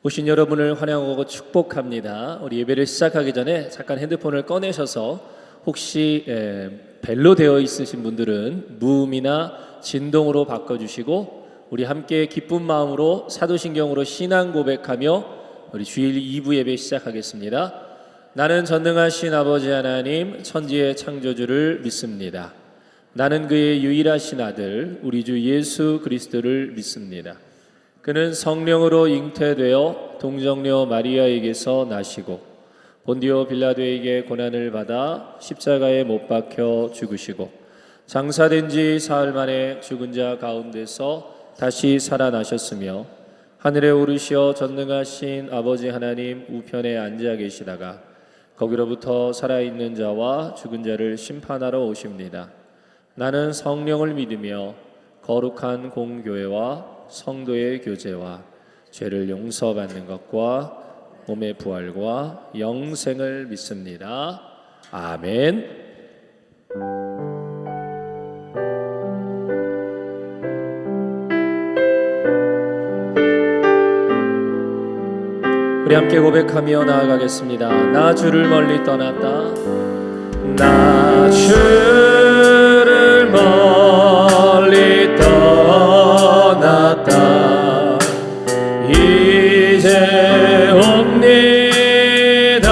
오신 여러분을 환영하고 축복합니다. 우리 예배를 시작하기 전에 잠깐 핸드폰을 꺼내셔서 혹시 벨로 되어 있으신 분들은 무음이나 진동으로 바꿔주시고 우리 함께 기쁜 마음으로 사도신경으로 신앙 고백하며 우리 주일 2부 예배 시작하겠습니다. 나는 전능하신 아버지 하나님 천지의 창조주를 믿습니다. 나는 그의 유일하신 아들 우리 주 예수 그리스도를 믿습니다. 그는 성령으로 잉태되어 동정녀 마리아에게서 나시고 본디오 빌라도에게 고난을 받아 십자가에 못 박혀 죽으시고 장사된 지 사흘 만에 죽은 자 가운데서 다시 살아나셨으며 하늘에 오르시어 전능하신 아버지 하나님 우편에 앉아 계시다가 거기로부터 살아있는 자와 죽은 자를 심판하러 오십니다. 나는 성령을 믿으며 거룩한 공교회와 성도의 교제와 죄를 용서받는 것과 몸의 부활과 영생을 믿습니다. 아멘. 우리 함께 고백하며 나아가겠습니다. 나 주를 멀리 떠났다. 나 주를 멀리 떠났다. 이제 옵니다.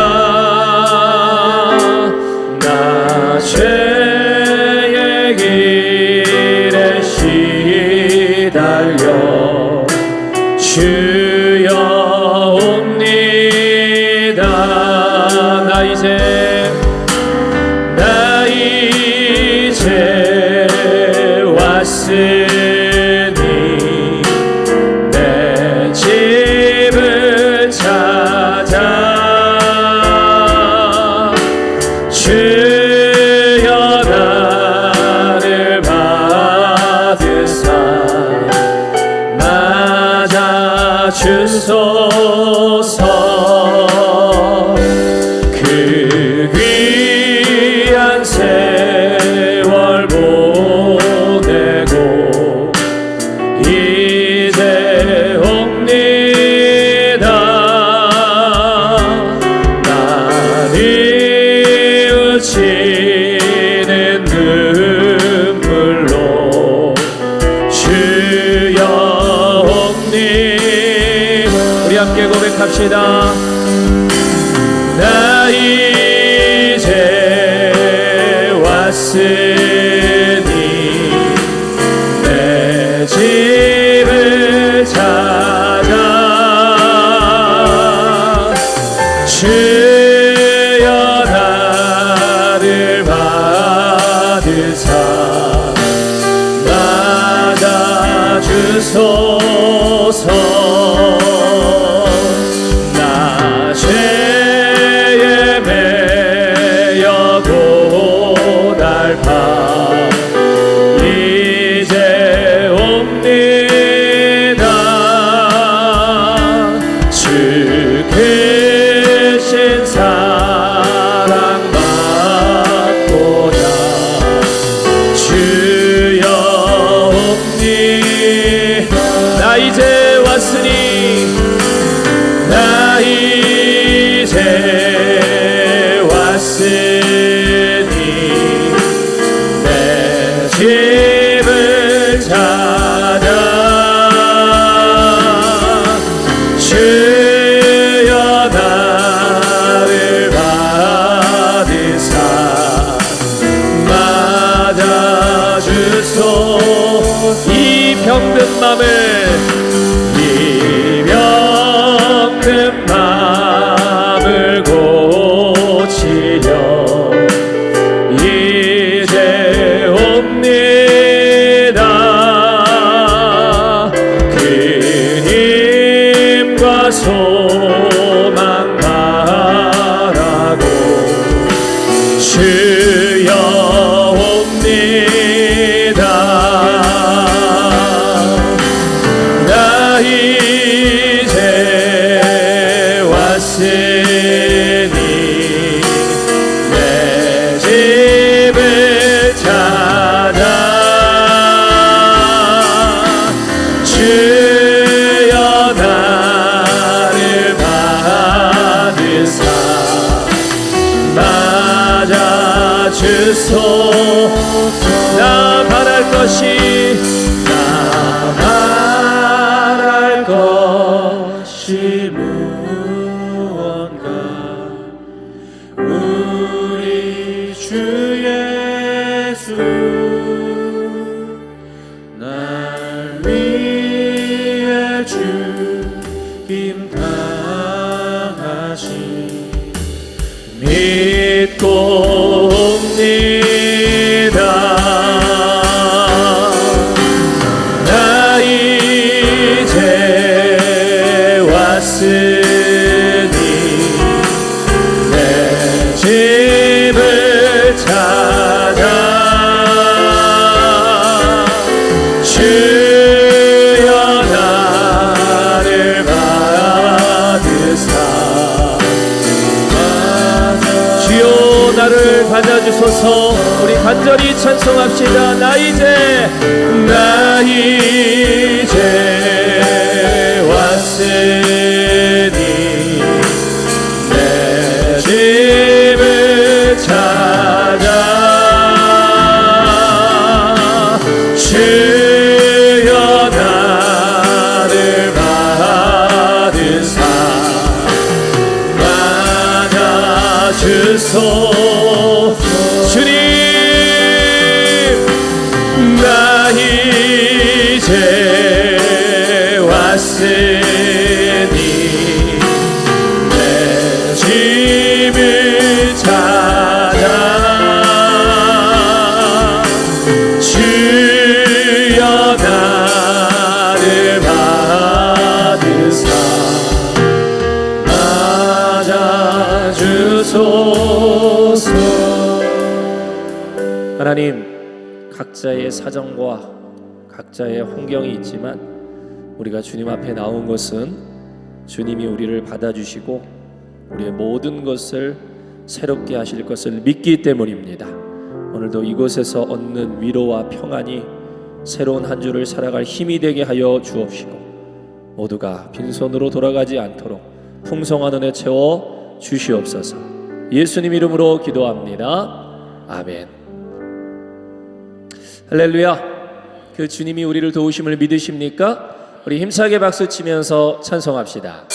나 죄의 길에 시달려 주여 옵니다. 나 이제 왔으니 내 집을 찾아 주여 나를 받으사 맞아 주소서. 그 귀한 세월 보내고 이제 옵니다. 나 뉘우치는 눈물로 주여 옵니다. 우리 함께 고백합시다. 나 이제 왔으니 내 집을 찾아 주여 나를 받으사 맞아 주소서. 나 죄에 매여 고달파 이제 옵니다. 주 크신 사랑 받고자 주여 옵니다. 나 이제 왔으니 나 이제 왔으니 내 집을 찾아 주여 나를 받으사 맞아 주소. 이 병든 맘을 고치려 이제 옵니다. 그 힘과 소망 바라고 주여 옵니다. 나 주소서. 나 바랄 것이 무언가 우리 주 예수 날 위해 죽임 당하신 믿고 옵니다. 나 이제 왔으니 내 집을 찾아 주여 나를 받으사 주여 나를 받아주소서. 우리 간절히 찬송합시다. 나 이제 왔으니 내 집을 찾아 주여 나를 받으사 받아주소서. 주님 나 이제 왔으니 내 집을 찾아 주여 나를 받으사 맞아주소서. 하나님, 각자의 사정과 각자의 환경이 있지만 우리가 주님 앞에 나온 것은 주님이 우리를 받아주시고 우리의 모든 것을 새롭게 하실 것을 믿기 때문입니다. 오늘도 이곳에서 얻는 위로와 평안이 새로운 한 주를 살아갈 힘이 되게 하여 주옵시고 모두가 빈손으로 돌아가지 않도록 풍성한 은혜 채워 주시옵소서. 예수님 이름으로 기도합니다. 아멘. 할렐루야. 그 주님이 우리를 도우심을 믿으십니까? 우리 힘차게 박수 치면서 찬송합시다.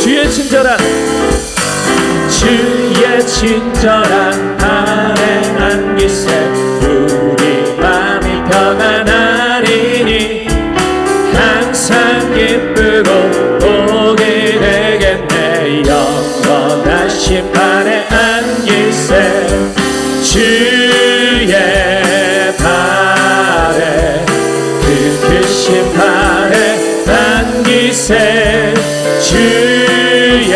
주의 친절한 안에 안기세 우리 마음이 평안하리니 항상 기쁘고 복이 되겠네. 영원하신 판에 안기세 주의 발에 그 크신 발에 안기세 주의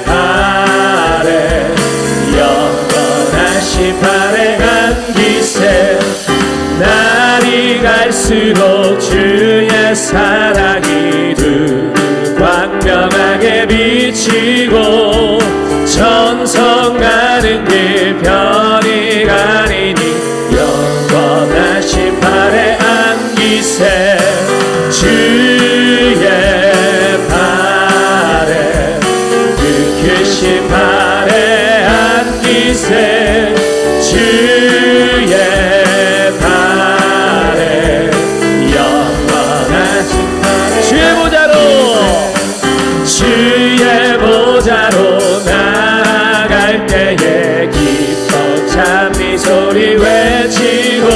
발에 영원하신 발에 안기세 날이 갈수록 주의 사랑이 두 광명하게 비치고 천성 가는 길 편히 가리니 영원하신 발에 안기세 주의 발에 그 크신 발에 안기세 주의 발에 영원하신 발에 주의 보좌로 나아갈 때에 기뻐 찬미 소리 외치고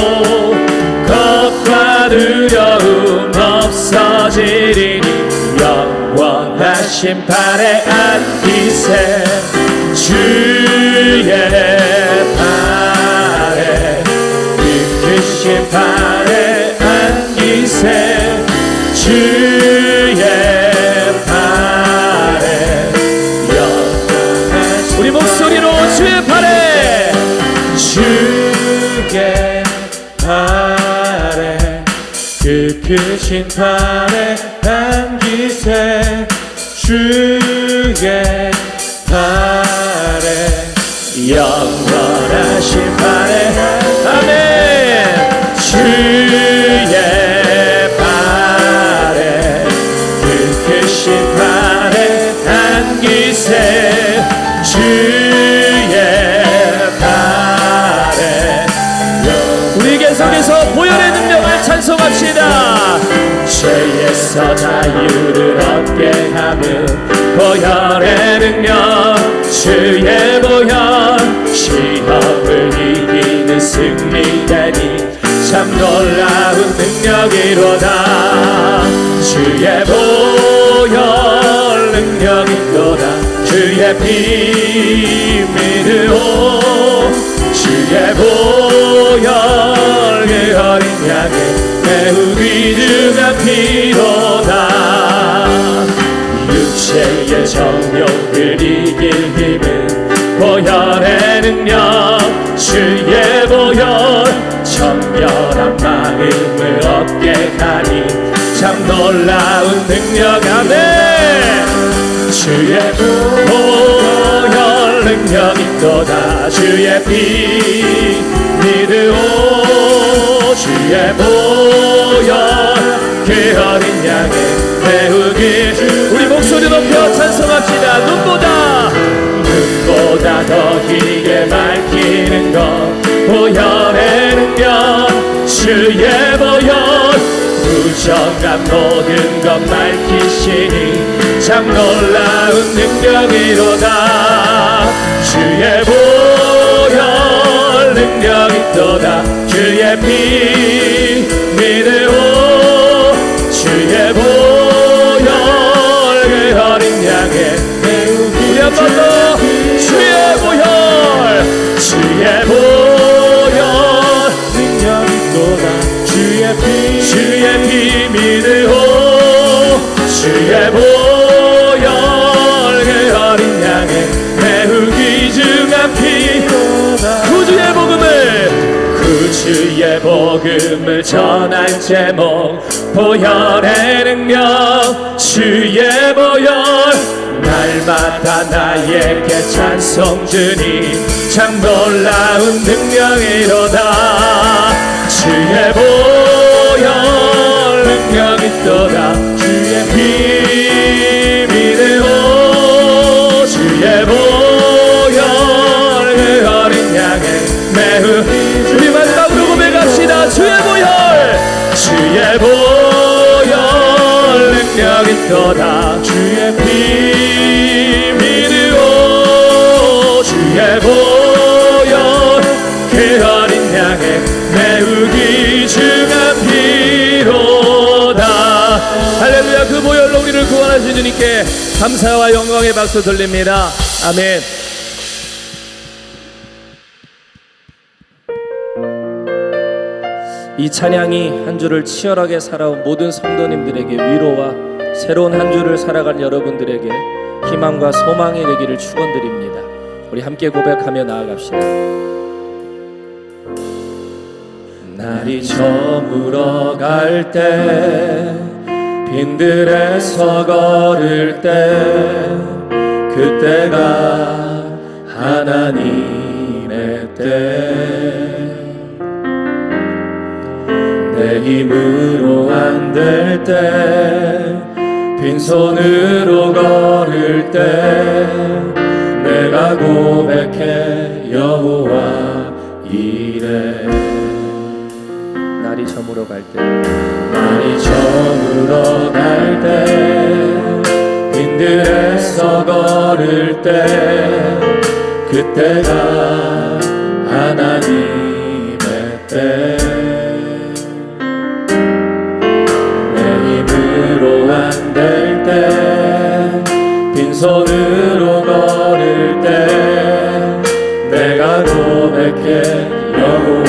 겁과 두려움 없어지리니 영원하신 발에 안기세 주의 발에 그 크신 발에 안기세 주의 발에 영원하신 우리 목소리로 주의 발에 주의 발에 그 크신 발에 안기세 주의 발에 영원하신 발에 아멘 주의 발에 그 죄에서 자유를 얻게 하는 보혈의 능력, 주의 보혈, 시험을 이기는 승리되니 참 놀라운 능력이로다. 주의 보혈 능력이로다. 주의 피 믿으오. 주의 보혈 그 어린 양의 매우 귀중한 피로다. 육체의 정욕을 이길 힘은 보혈의 능력, 주의 보혈, 청결한 마음을 얻게 하니 참 놀라운 능력. 아멘. 주의 보혈 능력 있도다. 주의 피 믿으오. 주의 보혈 그 어린 양의 매우 귀. 우리 목소리 높여 찬송합시다. 눈보다 더 길게 밝히는 것 보혈의 능력, 주의 보혈, 부정한 모든 것 밝히시니 참 놀라운 능력이로다. 주의 보혈 능력 있도다. 주의 피 믿으오. 주의 보혈 그 어린 양의 매우 우리 한 번 더. 주의 보혈, 주의 보혈 능력 있도다. 주의 피 믿으오. 주의 보혈 그 어린 양의 매우 귀중한 피로다. 구주의 복음을 전할 제목 보혈의 능력, 주의 보혈 날마다 나에게 찬송 주니 참 놀라운 능력이로다. 주의 보혈 능력 있도다. 주의 피 믿으오. 주의 보혈 그 어린 양의 매우 우리 마지막으로 고백합시다. 주의 보혈, 주의 보혈 능력 있도다. 주의 피 믿으오. 주의 보혈 그 어린 양의 매우 귀중한 피로다. 할렐루야. 그 보혈로 우리를 구원하신 주님께 감사와 영광의 박수 돌립니다. 아멘. 이 찬양이 한 주를 치열하게 살아온 모든 성도님들에게 위로와 새로운 한 주를 살아갈 여러분들에게 희망과 소망이 되기를 축원드립니다. 우리 함께 고백하며 나아갑시다. 날이 저물어 갈 때, 빈들에서 걸을 때, 그때가 하나님의 때. 내 힘으로 안 될 때, 빈손으로 걸을 때, 내가 고백해 여호와 이래. 날이 저물어 갈 때, 날이 저물어 갈 때, 빈들에서 걸을 때, 그때가 하나님의 때. 안 될 때, 빈손으로 걸을 때, 내가 고백해 여호와.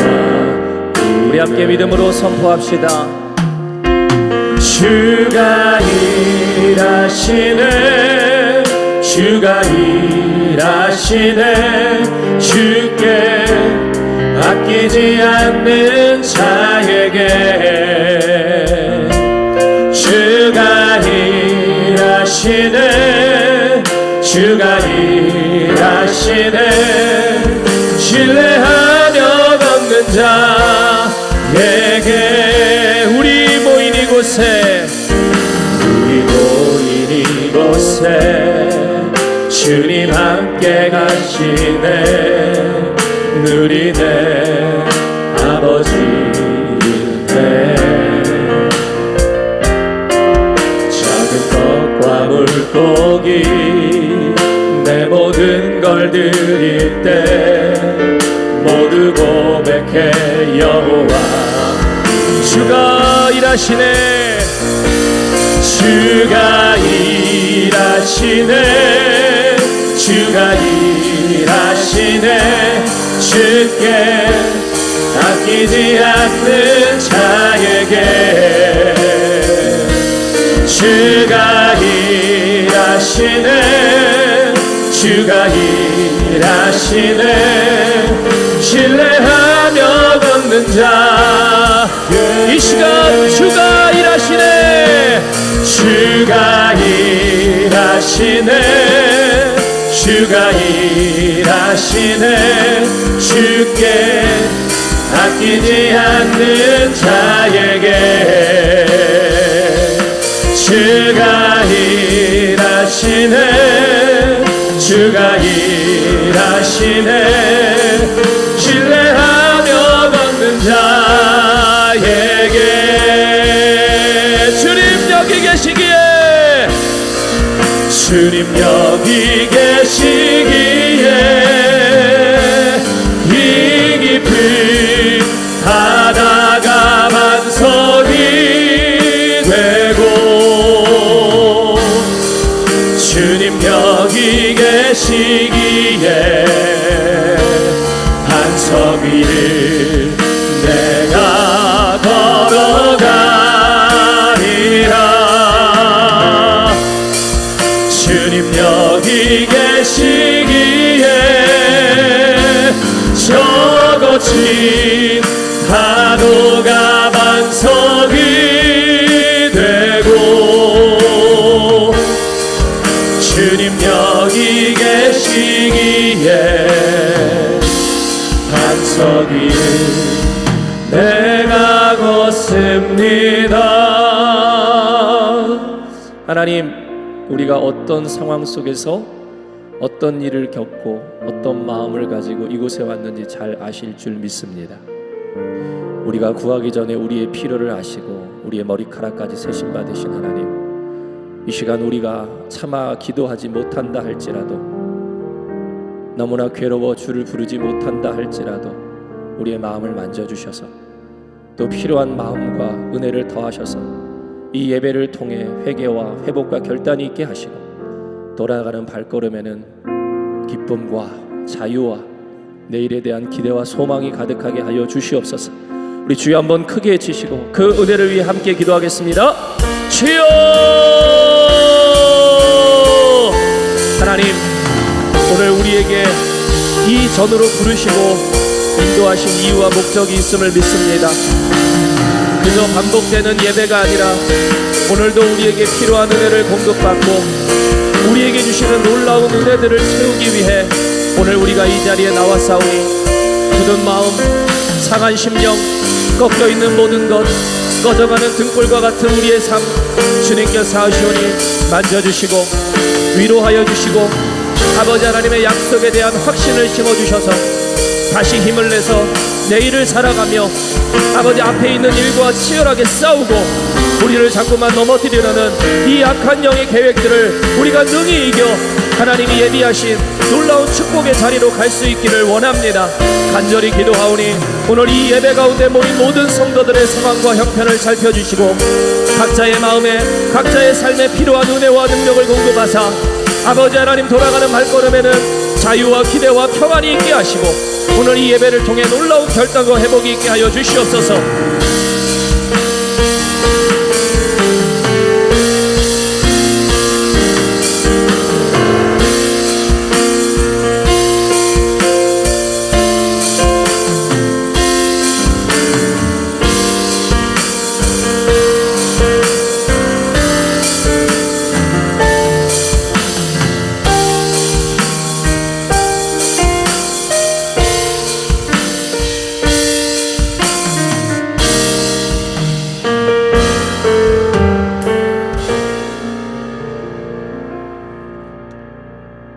우리 함께 믿음으로 선포합시다. 주가 일하시네, 주가 일하시네, 주께 아끼지 않는 자에게 주가 일하시네, 주가 일하시네, 신뢰하며 걷는 자에게. 우리 모인 이곳에, 우리 모인 이곳에 주님 함께 가시네. 누리네 아버지 은혜. 축복이 내 모든 걸 드릴 때 모두 고백해 여호와 주가 일하시네 주가 일하시네 주가 일하시네 주께 아끼지 않는 자에게 주가 일하시네 주가 일하시네 신뢰하며 걷는 자 이 시간 주가 일하시네 주가 일하시네 주가 일하시네 주께 아끼지 않는 자에게 주가 일하시네 주가 일하시네 신뢰하며 걷는 자에게 주님 여기 계시기에 주님 여기 계시기에 이 깊은 바다가 반석이 되고 주님 여기 계시기에 반석 위를 내가 걸어가리라 주님 여기 계시기에 저 거친 파도가 반석이 되고 주님 여기 계시기에 반석 위에 내가 걷습니다. 하나님, 우리가 어떤 상황 속에서 어떤 일을 겪고 어떤 마음을 가지고 이곳에 왔는지 잘 아실 줄 믿습니다. 우리가 구하기 전에 우리의 필요를 아시고 우리의 머리카락까지 세심 받으신 하나님, 이 시간 우리가 차마 기도하지 못한다 할지라도, 너무나 괴로워 주를 부르지 못한다 할지라도 우리의 마음을 만져주셔서 또 필요한 마음과 은혜를 더하셔서 이 예배를 통해 회개와 회복과 결단이 있게 하시고 돌아가는 발걸음에는 기쁨과 자유와 내일에 대한 기대와 소망이 가득하게 하여 주시옵소서. 우리 주여 한번 크게 외치시고 그 은혜를 위해 함께 기도하겠습니다. 주여! 하나님, 오늘 우리에게 이 전으로 부르시고 인도하신 이유와 목적이 있음을 믿습니다. 그저 반복되는 예배가 아니라 오늘도 우리에게 필요한 은혜를 공급받고 우리에게 주시는 놀라운 은혜들을 채우기 위해 오늘 우리가 이 자리에 나왔사오니 굳은 마음, 상한 심령, 꺾여있는 모든 것, 꺼져가는 등불과 같은 우리의 삶 주님께서 하시오니 만져주시고 위로하여 주시고 아버지 하나님의 약속에 대한 확신을 심어주셔서 다시 힘을 내서 내일을 살아가며 아버지 앞에 있는 일과 치열하게 싸우고 우리를 자꾸만 넘어뜨리려는 이 악한 영의 계획들을 우리가 능히 이겨 하나님이 예비하신 놀라운 축복의 자리로 갈 수 있기를 원합니다. 간절히 기도하오니 오늘 이 예배 가운데 모인 모든 성도들의 상황과 형편을 살펴주시고 각자의 마음에 각자의 삶에 필요한 은혜와 능력을 공급하사 아버지 하나님 돌아가는 발걸음에는 자유와 기대와 평안이 있게 하시고 오늘 이 예배를 통해 놀라운 결단과 회복이 있게 하여 주시옵소서.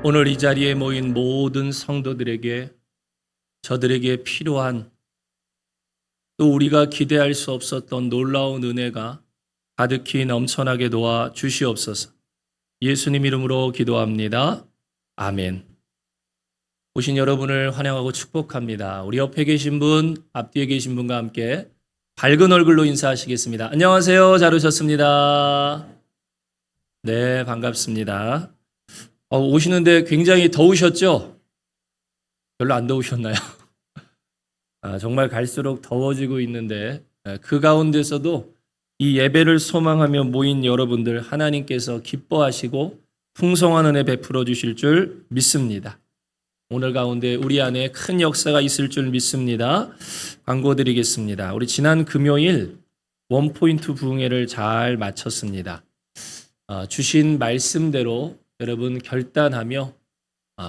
오늘 이 자리에 모인 모든 성도들에게 저들에게 필요한 또 우리가 기대할 수 없었던 놀라운 은혜가 가득히 넘쳐나게 도와 주시옵소서. 예수님 이름으로 기도합니다. 아멘. 오신 여러분을 환영하고 축복합니다. 우리 옆에 계신 분, 앞뒤에 계신 분과 함께 밝은 얼굴로 인사하시겠습니다. 안녕하세요. 잘 오셨습니다. 네, 반갑습니다. 오시는데 굉장히 더우셨죠? 별로 안 더우셨나요? 정말 갈수록 더워지고 있는데 그 가운데서도 이 예배를 소망하며 모인 여러분들 하나님께서 기뻐하시고 풍성한 은혜 베풀어 주실 줄 믿습니다. 오늘 가운데 우리 안에 큰 역사가 있을 줄 믿습니다. 광고 드리겠습니다. 우리 지난 금요일 원포인트 부흥회를 잘 마쳤습니다. 주신 말씀대로 여러분 결단하며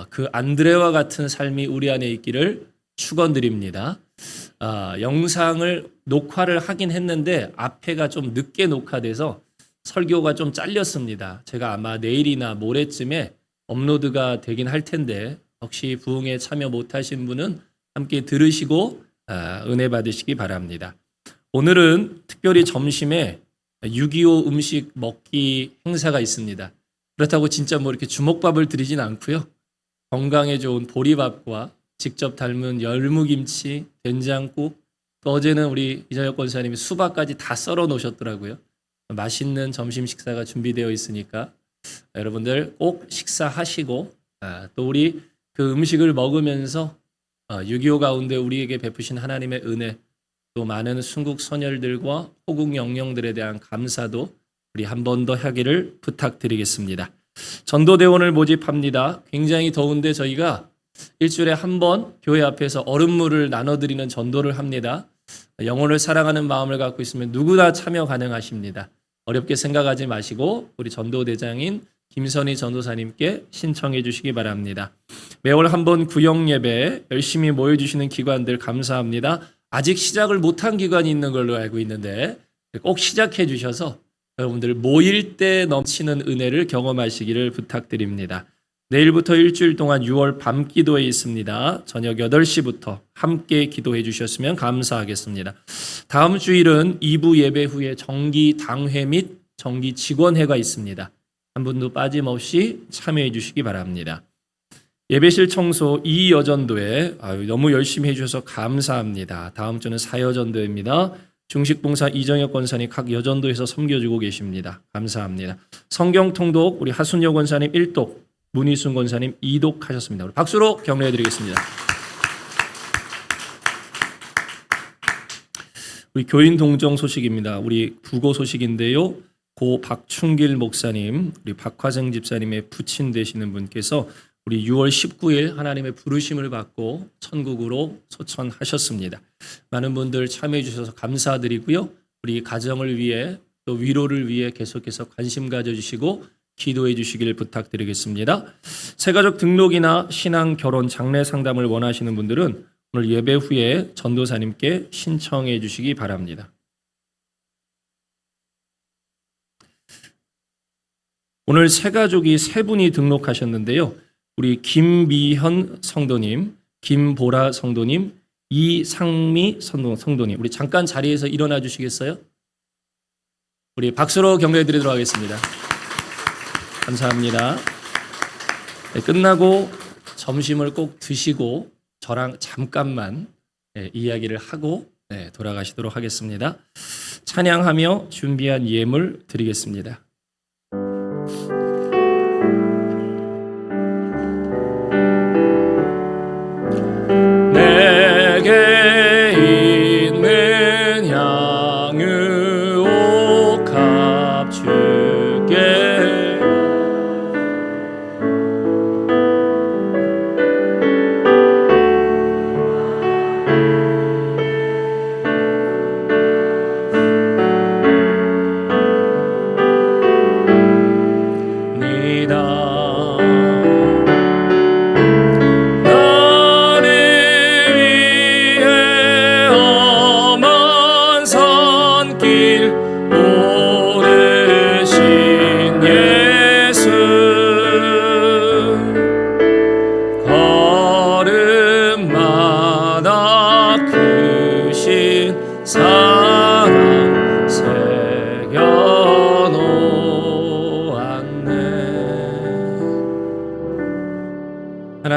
그 안드레와 같은 삶이 우리 안에 있기를 축원드립니다. 영상을 녹화를 하긴 했는데 앞에가 좀 늦게 녹화돼서 설교가 좀 잘렸습니다. 제가 아마 내일이나 모레쯤에 업로드가 되긴 할 텐데 혹시 부흥에 참여 못하신 분은 함께 들으시고 은혜 받으시기 바랍니다. 오늘은 특별히 점심에 6.25 음식 먹기 행사가 있습니다. 그렇다고 진짜 뭐 이렇게 주먹밥을 드리진 않고요. 건강에 좋은 보리밥과 직접 삶은 열무김치, 된장국, 또 어제는 우리 이정혁 권사님이 수박까지 다 썰어 놓으셨더라고요. 맛있는 점심 식사가 준비되어 있으니까 여러분들 꼭 식사하시고 또 우리 그 음식을 먹으면서 6.25 가운데 우리에게 베푸신 하나님의 은혜, 또 많은 순국 선열들과 호국 영령들에 대한 감사도 우리 한 번 더 하기를 부탁드리겠습니다. 전도대원을 모집합니다. 굉장히 더운데 저희가 일주일에 한 번 교회 앞에서 얼음물을 나눠드리는 전도를 합니다. 영혼을 사랑하는 마음을 갖고 있으면 누구나 참여 가능하십니다. 어렵게 생각하지 마시고 우리 전도대장인 김선희 전도사님께 신청해 주시기 바랍니다. 매월 한 번 구역 예배 열심히 모여주시는 기관들 감사합니다. 아직 시작을 못한 기관이 있는 걸로 알고 있는데 꼭 시작해 주셔서 여러분들 모일 때 넘치는 은혜를 경험하시기를 부탁드립니다. 내일부터 일주일 동안 6월 밤 기도회 있습니다. 저녁 8시부터 함께 기도해 주셨으면 감사하겠습니다. 다음 주일은 2부 예배 후에 정기 당회 및 정기 직원회가 있습니다. 한 분도 빠짐없이 참여해 주시기 바랍니다. 예배실 청소 이여전도회 너무 열심히 해주셔서 감사합니다. 다음 주는 사여전도회입니다. 중식봉사 이정혁 권사님 각 여전도에서 섬겨주고 계십니다. 감사합니다. 성경통독 우리 하순여 권사님 1독, 문희순 권사님 2독 하셨습니다. 우리 박수로 격려해드리겠습니다. 우리 교인 동정 소식입니다. 우리 부고 소식인데요. 고 박충길 목사님, 우리 박화생 집사님의 부친 되시는 분께서 우리 6월 19일 하나님의 부르심을 받고 천국으로 소천하셨습니다. 많은 분들 참여해 주셔서 감사드리고요. 우리 가정을 위해 또 위로를 위해 계속해서 관심 가져주시고 기도해 주시기를 부탁드리겠습니다. 새가족 등록이나 신앙, 결혼, 장래 상담을 원하시는 분들은 오늘 예배 후에 전도사님께 신청해 주시기 바랍니다. 오늘 새가족이 3분이 등록하셨는데요. 우리 김미현 성도님, 김보라 성도님, 이상미 성도님, 우리 잠깐 자리에서 일어나 주시겠어요? 우리 박수로 격려해 드리도록 하겠습니다. 감사합니다. 네, 끝나고 점심을 꼭 드시고 저랑 잠깐만 이야기를 하고 돌아가시도록 하겠습니다. 찬양하며 준비한 예물 드리겠습니다. 내게 있는 향유 옥합 주께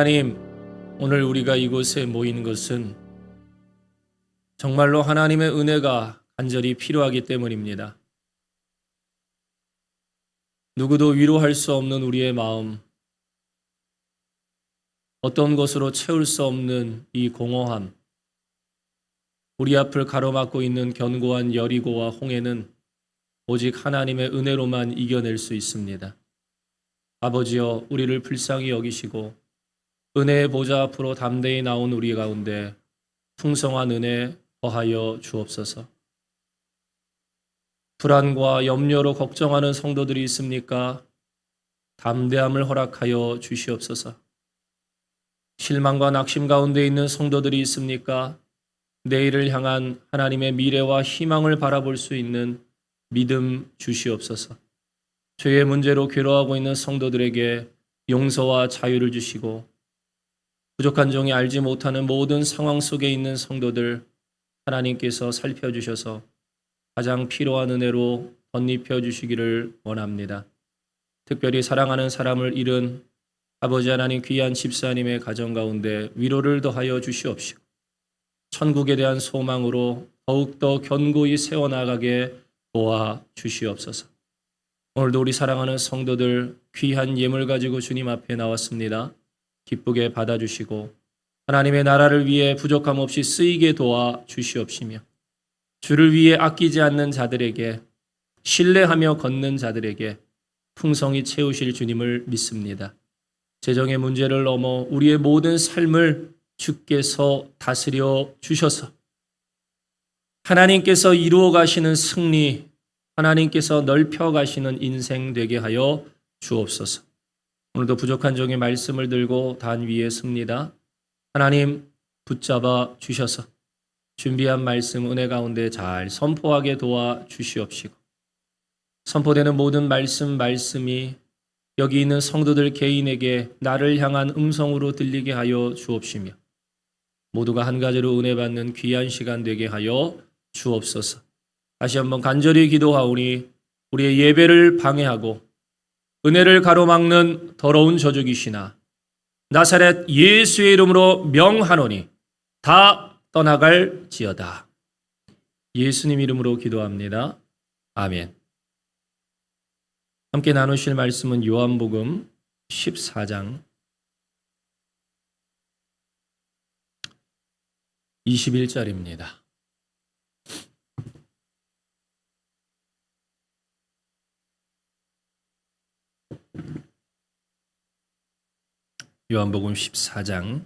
하나님, 오늘 우리가 이곳에 모인 것은 정말로 하나님의 은혜가 간절히 필요하기 때문입니다. 누구도 위로할 수 없는 우리의 마음, 어떤 것으로 채울 수 없는 이 공허함, 우리 앞을 가로막고 있는 견고한 여리고와 홍해는 오직 하나님의 은혜로만 이겨낼 수 있습니다. 아버지여, 우리를 불쌍히 여기시고 은혜의 보좌 앞으로 담대히 나온 우리 가운데 풍성한 은혜 더하여 주옵소서. 불안과 염려로 걱정하는 성도들이 있습니까? 담대함을 허락하여 주시옵소서. 실망과 낙심 가운데 있는 성도들이 있습니까? 내일을 향한 하나님의 미래와 희망을 바라볼 수 있는 믿음 주시옵소서. 죄의 문제로 괴로워하고 있는 성도들에게 용서와 자유를 주시고, 부족한 종이 알지 못하는 모든 상황 속에 있는 성도들 하나님께서 살펴주셔서 가장 필요한 은혜로 덧입혀 주시기를 원합니다. 특별히 사랑하는 사람을 잃은 아버지 하나님 귀한 집사님의 가정 가운데 위로를 더하여 주시옵시고, 천국에 대한 소망으로 더욱더 견고히 세워나가게 도와 주시옵소서. 오늘도 우리 사랑하는 성도들 귀한 예물 가지고 주님 앞에 나왔습니다. 기쁘게 받아주시고 하나님의 나라를 위해 부족함 없이 쓰이게 도와 주시옵시며, 주를 위해 아끼지 않는 자들에게, 신뢰하며 걷는 자들에게 풍성히 채우실 주님을 믿습니다. 재정의 문제를 넘어 우리의 모든 삶을 주께서 다스려 주셔서 하나님께서 이루어 가시는 승리, 하나님께서 넓혀 가시는 인생 되게 하여 주옵소서. 오늘도 부족한 종의 말씀을 들고 단 위에 섭니다. 하나님 붙잡아 주셔서 준비한 말씀 은혜 가운데 잘 선포하게 도와 주시옵시고, 선포되는 모든 말씀이 여기 있는 성도들 개인에게 나를 향한 음성으로 들리게 하여 주옵시며, 모두가 한 가지로 은혜 받는 귀한 시간 되게 하여 주옵소서. 다시 한번 간절히 기도하오니 우리의 예배를 방해하고 은혜를 가로막는 더러운 저주귀신아, 나사렛 예수의 이름으로 명하노니 다 떠나갈지어다. 예수님 이름으로 기도합니다. 아멘. 함께 나누실 말씀은 요한복음 14장 21절입니다. 요한복음 14장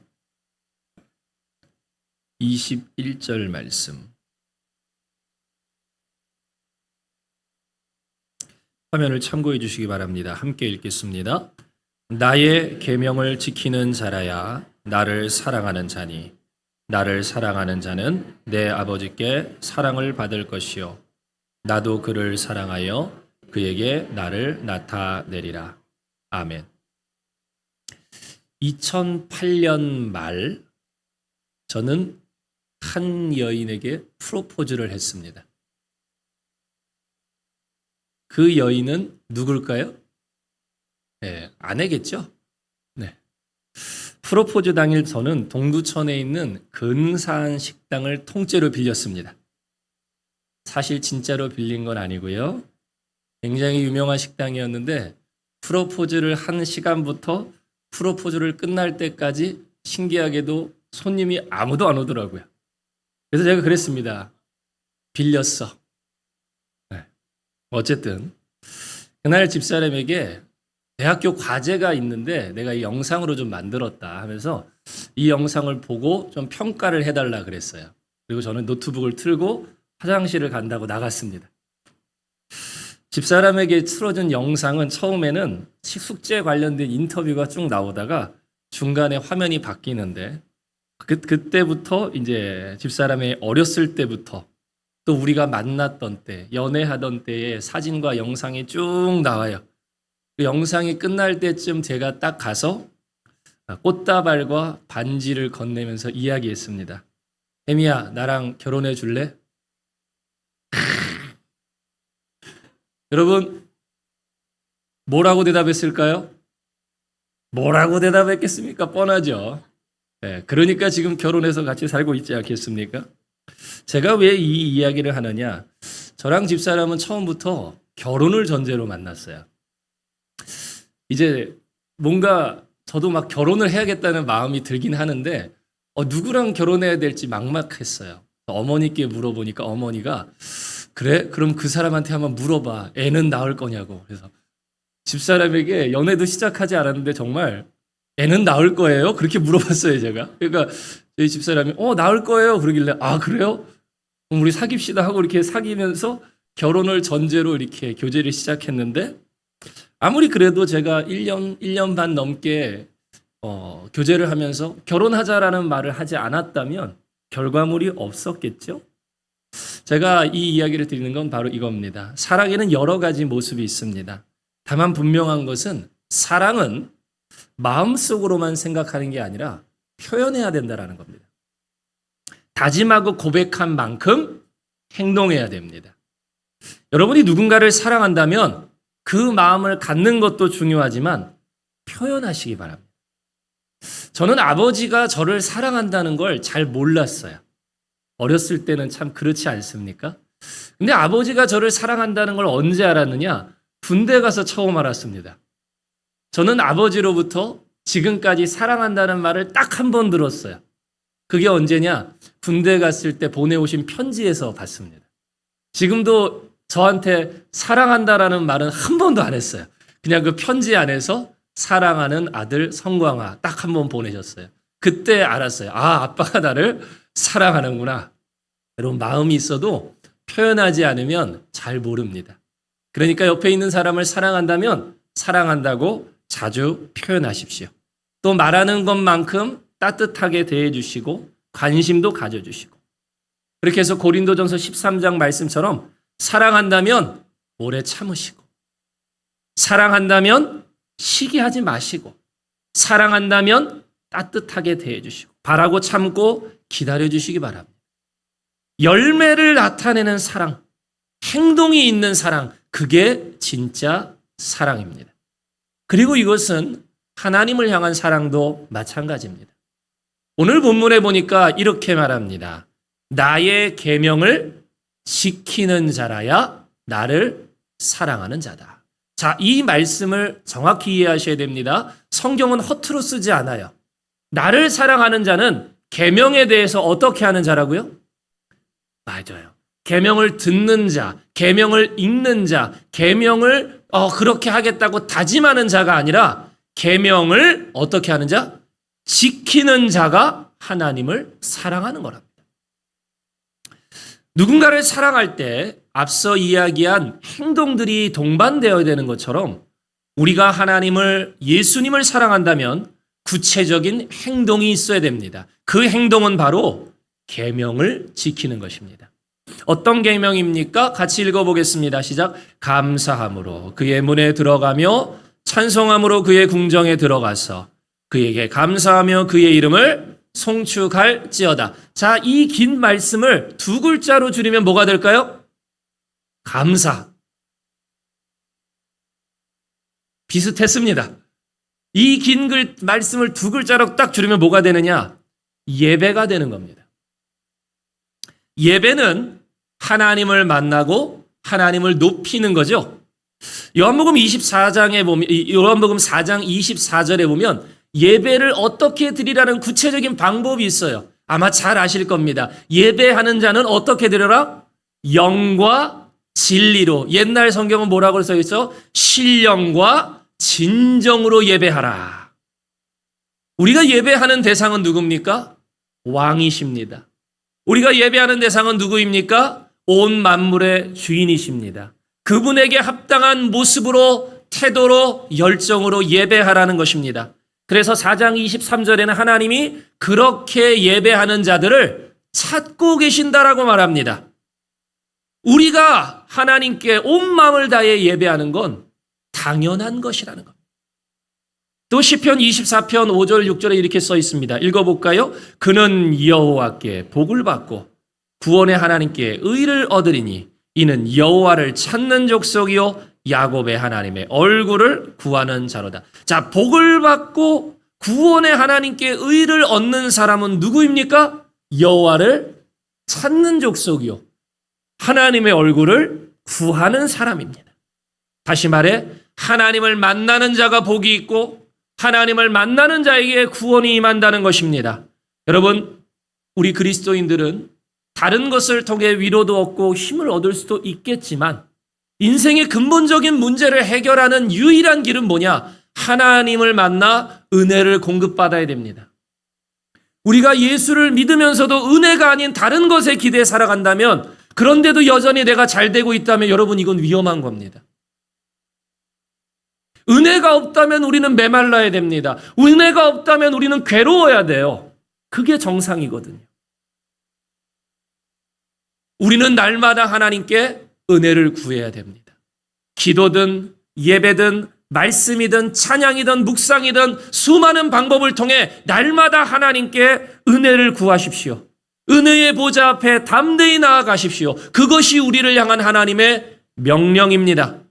21절 말씀. 화면을 참고해 주시기 바랍니다. 함께 읽겠습니다. 나의 계명을 지키는 자라야 나를 사랑하는 자니, 나를 사랑하는 자는 내 아버지께 사랑을 받을 것이요 나도 그를 사랑하여 그에게 나를 나타내리라. 아멘. 2008년 말 저는 한 여인에게 프로포즈를 했습니다. 그 여인은 누굴까요? 네, 아내겠죠? 네. 프로포즈 당일 저는 동두천에 있는 근사한 식당을 통째로 빌렸습니다. 사실 진짜로 빌린 건 아니고요. 굉장히 유명한 식당이었는데 프로포즈를 한 시간부터 프로포즈를 끝날 때까지 신기하게도 손님이 아무도 안 오더라고요. 그래서 제가 그랬습니다. 빌렸어. 네. 어쨌든 그날 집사람에게 대학교 과제가 있는데 내가 이 영상으로 좀 만들었다 하면서 이 영상을 보고 좀 평가를 해달라 그랬어요. 그리고 저는 노트북을 틀고 화장실을 간다고 나갔습니다. 집사람에게 틀어준 영상은 처음에는 숙제 관련된 인터뷰가 쭉 나오다가 중간에 화면이 바뀌는데 그때부터 이제 집사람의 어렸을 때부터 또 우리가 만났던 때, 연애하던 때의 사진과 영상이 쭉 나와요. 그 영상이 끝날 때쯤 제가 딱 가서 꽃다발과 반지를 건네면서 이야기했습니다. 혜미야, 나랑 결혼해 줄래? 여러분, 뭐라고 대답했을까요? 뭐라고 대답했겠습니까? 뻔하죠. 네, 그러니까 지금 결혼해서 같이 살고 있지 않겠습니까? 제가 왜 이 이야기를 하느냐? 저랑 집사람은 처음부터 결혼을 전제로 만났어요. 이제 뭔가 저도 막 결혼을 해야겠다는 마음이 들긴 하는데 누구랑 결혼해야 될지 막막했어요. 어머니께 물어보니까 어머니가 그래? 그럼 그 사람한테 한번 물어봐. 애는 낳을 거냐고. 그래서 집사람에게 연애도 시작하지 않았는데 정말 애는 낳을 거예요? 그렇게 물어봤어요, 제가. 그러니까 저희 집사람이 낳을 거예요. 그러길래 아, 그래요? 그럼 우리 사깁시다 하고 이렇게 사귀면서 결혼을 전제로 이렇게 교제를 시작했는데 아무리 그래도 제가 1년 반 넘게 교제를 하면서 결혼하자라는 말을 하지 않았다면 결과물이 없었겠죠? 제가 이 이야기를 드리는 건 바로 이겁니다. 사랑에는 여러 가지 모습이 있습니다. 다만 분명한 것은 사랑은 마음속으로만 생각하는 게 아니라 표현해야 된다는 겁니다. 다짐하고 고백한 만큼 행동해야 됩니다. 여러분이 누군가를 사랑한다면 그 마음을 갖는 것도 중요하지만 표현하시기 바랍니다. 저는 아버지가 저를 사랑한다는 걸 잘 몰랐어요. 어렸을 때는 참 그렇지 않습니까? 근데 아버지가 저를 사랑한다는 걸 언제 알았느냐? 군대 가서 처음 알았습니다. 저는 아버지로부터 지금까지 사랑한다는 말을 딱 한 번 들었어요. 그게 언제냐? 군대 갔을 때 보내오신 편지에서 봤습니다. 지금도 저한테 사랑한다라는 말은 한 번도 안 했어요. 그냥 그 편지 안에서 사랑하는 아들 성광아 딱 한 번 보내셨어요. 그때 알았어요. 아, 아빠가 나를 사랑하는구나. 여러분, 마음이 있어도 표현하지 않으면 잘 모릅니다. 그러니까 옆에 있는 사람을 사랑한다면 사랑한다고 자주 표현하십시오. 또 말하는 것만큼 따뜻하게 대해주시고 관심도 가져주시고 그렇게 해서 고린도전서 13장 말씀처럼 사랑한다면 오래 참으시고 사랑한다면 시기하지 마시고 사랑한다면 따뜻하게 대해주시고 바라고 참고 기다려주시기 바랍니다. 열매를 나타내는 사랑, 행동이 있는 사랑, 그게 진짜 사랑입니다. 그리고 이것은 하나님을 향한 사랑도 마찬가지입니다. 오늘 본문에 보니까 이렇게 말합니다. 나의 계명을 지키는 자라야 나를 사랑하는 자다. 자, 이 말씀을 정확히 이해하셔야 됩니다. 성경은 허투루 쓰지 않아요. 나를 사랑하는 자는 계명에 대해서 어떻게 하는 자라고요? 맞아요. 계명을 듣는 자, 계명을 읽는 자, 계명을 그렇게 하겠다고 다짐하는 자가 아니라 계명을 어떻게 하는 자? 지키는 자가 하나님을 사랑하는 거랍니다. 누군가를 사랑할 때 앞서 이야기한 행동들이 동반되어야 되는 것처럼 우리가 하나님을, 예수님을 사랑한다면 구체적인 행동이 있어야 됩니다. 그 행동은 바로 계명을 지키는 것입니다. 어떤 계명입니까? 같이 읽어보겠습니다. 시작. 감사함으로 그의 문에 들어가며 찬송함으로 그의 궁정에 들어가서 그에게 감사하며 그의 이름을 송축할지어다. 자, 이 긴 말씀을 두 글자로 줄이면 뭐가 될까요? 감사. 비슷했습니다. 이 긴 말씀을 두 글자로 딱 줄이면 뭐가 되느냐? 예배가 되는 겁니다. 예배는 하나님을 만나고 하나님을 높이는 거죠. 요한복음 24장에 보면, 요한복음 4장 24절에 보면 예배를 어떻게 드리라는 구체적인 방법이 있어요. 아마 잘 아실 겁니다. 예배하는 자는 어떻게 드려라? 영과 진리로. 옛날 성경은 뭐라고 써 있어? 신령과 진정으로 예배하라. 우리가 예배하는 대상은 누굽니까? 왕이십니다. 우리가 예배하는 대상은 누구입니까? 온 만물의 주인이십니다. 그분에게 합당한 모습으로, 태도로, 열정으로 예배하라는 것입니다. 그래서 4장 23절에는 하나님이 그렇게 예배하는 자들을 찾고 계신다라고 말합니다. 우리가 하나님께 온 마음을 다해 예배하는 건 당연한 것이라는 겁니다. 또 시편 24편 5절 6절에 이렇게 써 있습니다. 읽어볼까요? 그는 여호와께 복을 받고 구원의 하나님께 의를 얻으리니 이는 여호와를 찾는 족속이요 야곱의 하나님의 얼굴을 구하는 자로다. 자, 복을 받고 구원의 하나님께 의를 얻는 사람은 누구입니까? 여호와를 찾는 족속이요, 하나님의 얼굴을 구하는 사람입니다. 다시 말해 하나님을 만나는 자가 복이 있고 하나님을 만나는 자에게 구원이 임한다는 것입니다. 여러분, 우리 그리스도인들은 다른 것을 통해 위로도 얻고 힘을 얻을 수도 있겠지만 인생의 근본적인 문제를 해결하는 유일한 길은 뭐냐? 하나님을 만나 은혜를 공급받아야 됩니다. 우리가 예수를 믿으면서도 은혜가 아닌 다른 것에 기대해 살아간다면, 그런데도 여전히 내가 잘 되고 있다면 여러분, 이건 위험한 겁니다. 은혜가 없다면 우리는 메말라야 됩니다. 은혜가 없다면 우리는 괴로워야 돼요. 그게 정상이거든요. 우리는 날마다 하나님께 은혜를 구해야 됩니다. 기도든 예배든 말씀이든 찬양이든 묵상이든 수많은 방법을 통해 날마다 하나님께 은혜를 구하십시오. 은혜의 보좌 앞에 담대히 나아가십시오. 그것이 우리를 향한 하나님의 명령입니다.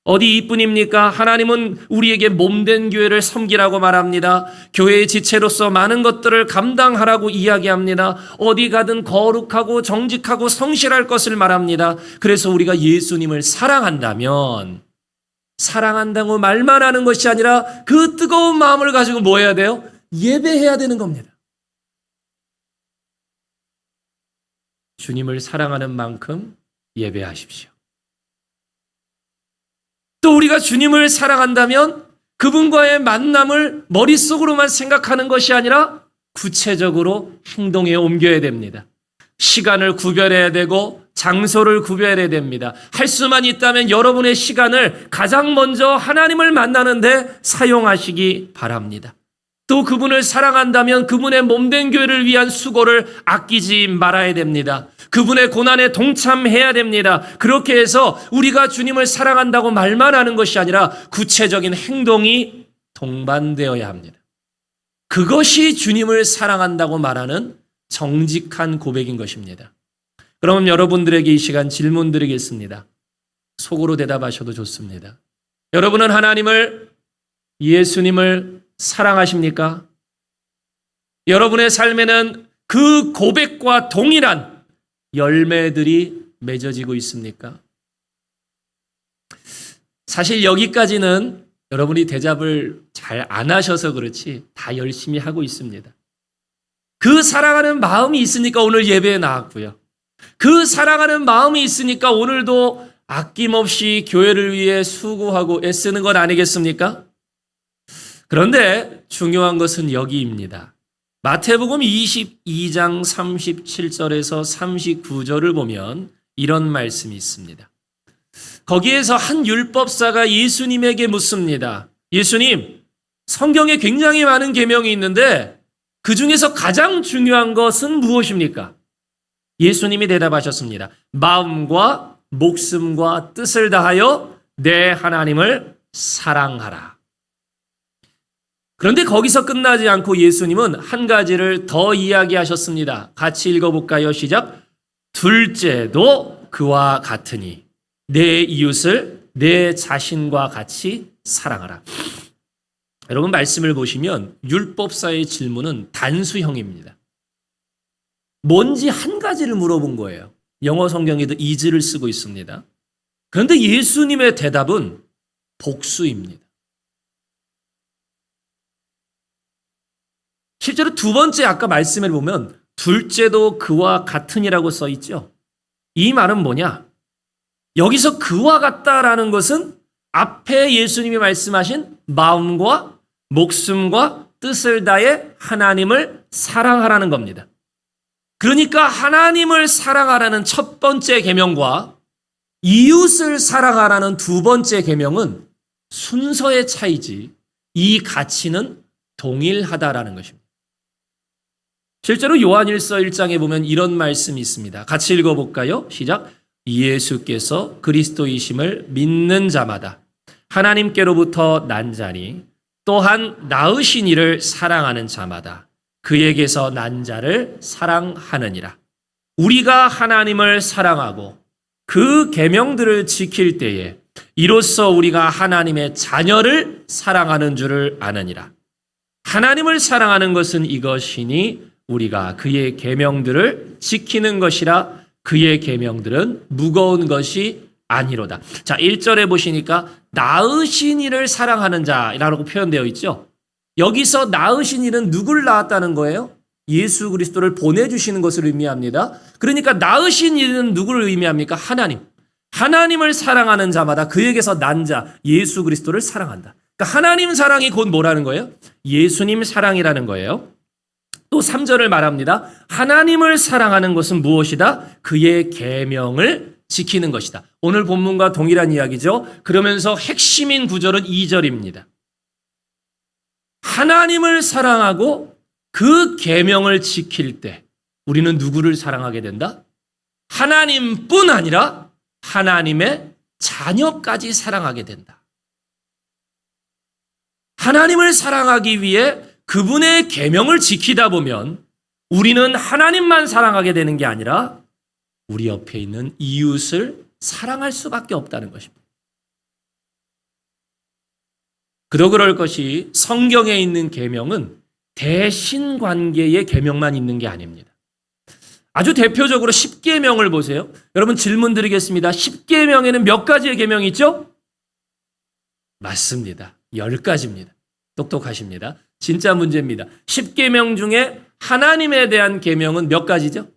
어디 이뿐입니까? 하나님은 우리에게 몸된 교회를 섬기라고 말합니다. 교회의 지체로서 많은 것들을 감당하라고 이야기합니다. 어디 가든 거룩하고 정직하고 성실할 것을 말합니다. 그래서 우리가 예수님을 사랑한다면, 사랑한다고 말만 하는 것이 아니라 그 뜨거운 마음을 가지고 뭐 해야 돼요? 예배해야 되는 겁니다. 주님을 사랑하는 만큼 예배하십시오. 또 우리가 주님을 사랑한다면 그분과의 만남을 머릿속으로만 생각하는 것이 아니라 구체적으로 행동에 옮겨야 됩니다. 시간을 구별해야 되고 장소를 구별해야 됩니다. 할 수만 있다면 여러분의 시간을 가장 먼저 하나님을 만나는데 사용하시기 바랍니다. 또 그분을 사랑한다면 그분의 몸된 교회를 위한 수고를 아끼지 말아야 됩니다. 그분의 고난에 동참해야 됩니다. 그렇게 해서 우리가 주님을 사랑한다고 말만 하는 것이 아니라 구체적인 행동이 동반되어야 합니다. 그것이 주님을 사랑한다고 말하는 정직한 고백인 것입니다. 그럼 여러분들에게 이 시간 질문 드리겠습니다. 속으로 대답하셔도 좋습니다. 여러분은 하나님을, 예수님을 사랑하십니까? 여러분의 삶에는 그 고백과 동일한 열매들이 맺어지고 있습니까? 사실 여기까지는 여러분이 대답을 잘 안 하셔서 그렇지 다 열심히 하고 있습니다. 그 사랑하는 마음이 있으니까 오늘 예배에 나왔고요. 그 사랑하는 마음이 있으니까 오늘도 아낌없이 교회를 위해 수고하고 애쓰는 것 아니겠습니까? 그런데 중요한 것은 여기입니다. 마태복음 22장 37절에서 39절을 보면 이런 말씀이 있습니다. 거기에서 한 율법사가 예수님에게 묻습니다. 예수님, 성경에 굉장히 많은 계명이 있는데 그 중에서 가장 중요한 것은 무엇입니까? 예수님이 대답하셨습니다. 마음과 목숨과 뜻을 다하여 내 하나님을 사랑하라. 그런데 거기서 끝나지 않고 예수님은 한 가지를 더 이야기하셨습니다. 같이 읽어볼까요? 시작. 둘째도 그와 같으니 내 이웃을 내 자신과 같이 사랑하라. 여러분, 말씀을 보시면 율법사의 질문은 단수형입니다. 뭔지 한 가지를 물어본 거예요. 영어 성경에도 is를 쓰고 있습니다. 그런데 예수님의 대답은 복수입니다. 실제로 두 번째 아까 말씀을 보면 둘째도 그와 같으니라고 써 있죠. 이 말은 뭐냐? 여기서 그와 같다라는 것은 앞에 예수님이 말씀하신 마음과 목숨과 뜻을 다해 하나님을 사랑하라는 겁니다. 그러니까 하나님을 사랑하라는 첫 번째 계명과 이웃을 사랑하라는 두 번째 계명은 순서의 차이지 이 가치는 동일하다라는 것입니다. 실제로 요한일서 1장에 보면 이런 말씀이 있습니다. 같이 읽어볼까요? 시작. 예수께서 그리스도이심을 믿는 자마다 하나님께로부터 난 자니 또한 낳으신 이를 사랑하는 자마다 그에게서 난 자를 사랑하느니라. 우리가 하나님을 사랑하고 그 계명들을 지킬 때에 이로써 우리가 하나님의 자녀를 사랑하는 줄을 아느니라. 하나님을 사랑하는 것은 이것이니 우리가 그의 계명들을 지키는 것이라. 그의 계명들은 무거운 것이 아니로다. 자, 1절에 보시니까 낳으신 이를 사랑하는 자라고 표현되어 있죠. 여기서 낳으신 이는 누굴 낳았다는 거예요? 예수 그리스도를 보내주시는 것을 의미합니다. 그러니까 낳으신 이는 누구를 의미합니까? 하나님. 하나님을 사랑하는 자마다 그에게서 난 자, 예수 그리스도를 사랑한다. 그러니까 하나님 사랑이 곧 뭐라는 거예요? 예수님 사랑이라는 거예요. 또 3절을 말합니다. 하나님을 사랑하는 것은 무엇이다? 그의 계명을 지키는 것이다. 오늘 본문과 동일한 이야기죠. 그러면서 핵심인 구절은 2절입니다. 하나님을 사랑하고 그 계명을 지킬 때 우리는 누구를 사랑하게 된다? 하나님뿐 아니라 하나님의 자녀까지 사랑하게 된다. 하나님을 사랑하기 위해 그분의 계명을 지키다 보면 우리는 하나님만 사랑하게 되는 게 아니라 우리 옆에 있는 이웃을 사랑할 수밖에 없다는 것입니다. 그도 그럴 것이 성경에 있는 계명은 대신 관계의 계명만 있는 게 아닙니다. 아주 대표적으로 10계명을 보세요. 여러분 질문 드리겠습니다. 10계명에는 몇 가지의 계명이 있죠? 맞습니다. 10가지입니다. 똑똑하십니다. 진짜 문제입니다. 10계명 중에 하나님에 대한 계명은 몇 가지죠?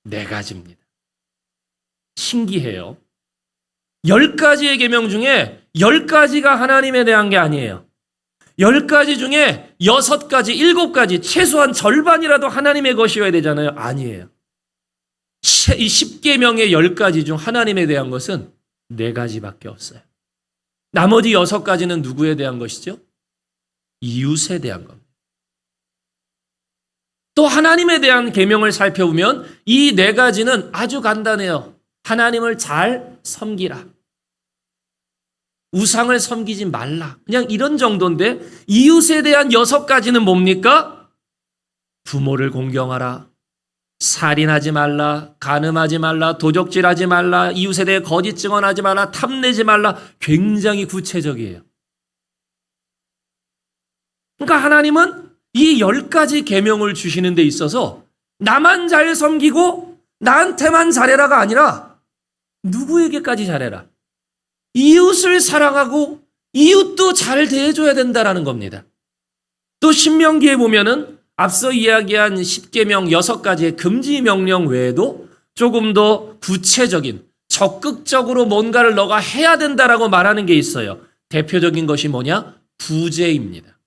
4가지입니다. 신기해요. 10가지의 계명 중에 10가지가 하나님에 대한 게 아니에요. 10가지 중에 6가지, 7가지, 최소한 절반이라도 하나님의 것이어야 되잖아요. 아니에요. 이 10계명의 10가지 중 하나님에 대한 것은 4가지밖에 없어요. 나머지 6가지는 누구에 대한 것이죠? 이웃에 대한 겁니다. 또 하나님에 대한 계명을 살펴보면 이 4가지는 아주 간단해요. 하나님을 잘 섬기라. 우상을 섬기지 말라. 그냥 이런 정도인데 이웃에 대한 6가지는 뭡니까? 부모를 공경하라. 살인하지 말라. 간음하지 말라. 도적질하지 말라. 이웃에 대해 거짓 증언하지 말라. 탐내지 말라. 굉장히 구체적이에요. 그러니까 하나님은 이 10가지 계명을 주시는 데 있어서 나만 잘 섬기고 나한테만 잘해라가 아니라 누구에게까지 잘해라. 이웃을 사랑하고 이웃도 잘 대해줘야 된다라는 겁니다. 또 신명기에 보면은 앞서 이야기한 10계명 6가지의 금지 명령 외에도 조금 더 구체적인 적극적으로 뭔가를 너가 해야 된다라고 말하는 게 있어요. 대표적인 것이 뭐냐? 부제입니다.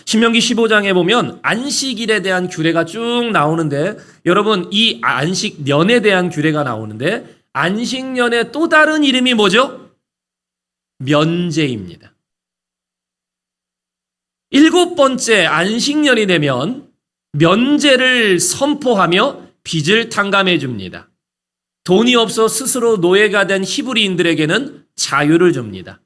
신명기 15장에 보면 안식일에 대한 규례가 쭉 나오는데 여러분 이 안식년에 대한 규례가 나오는데 안식년의 또 다른 이름이 뭐죠? 면제입니다. 7번째 안식년이 되면 면제를 선포하며 빚을 탕감해 줍니다. 돈이 없어 스스로 노예가 된 히브리인들에게는 자유를 줍니다.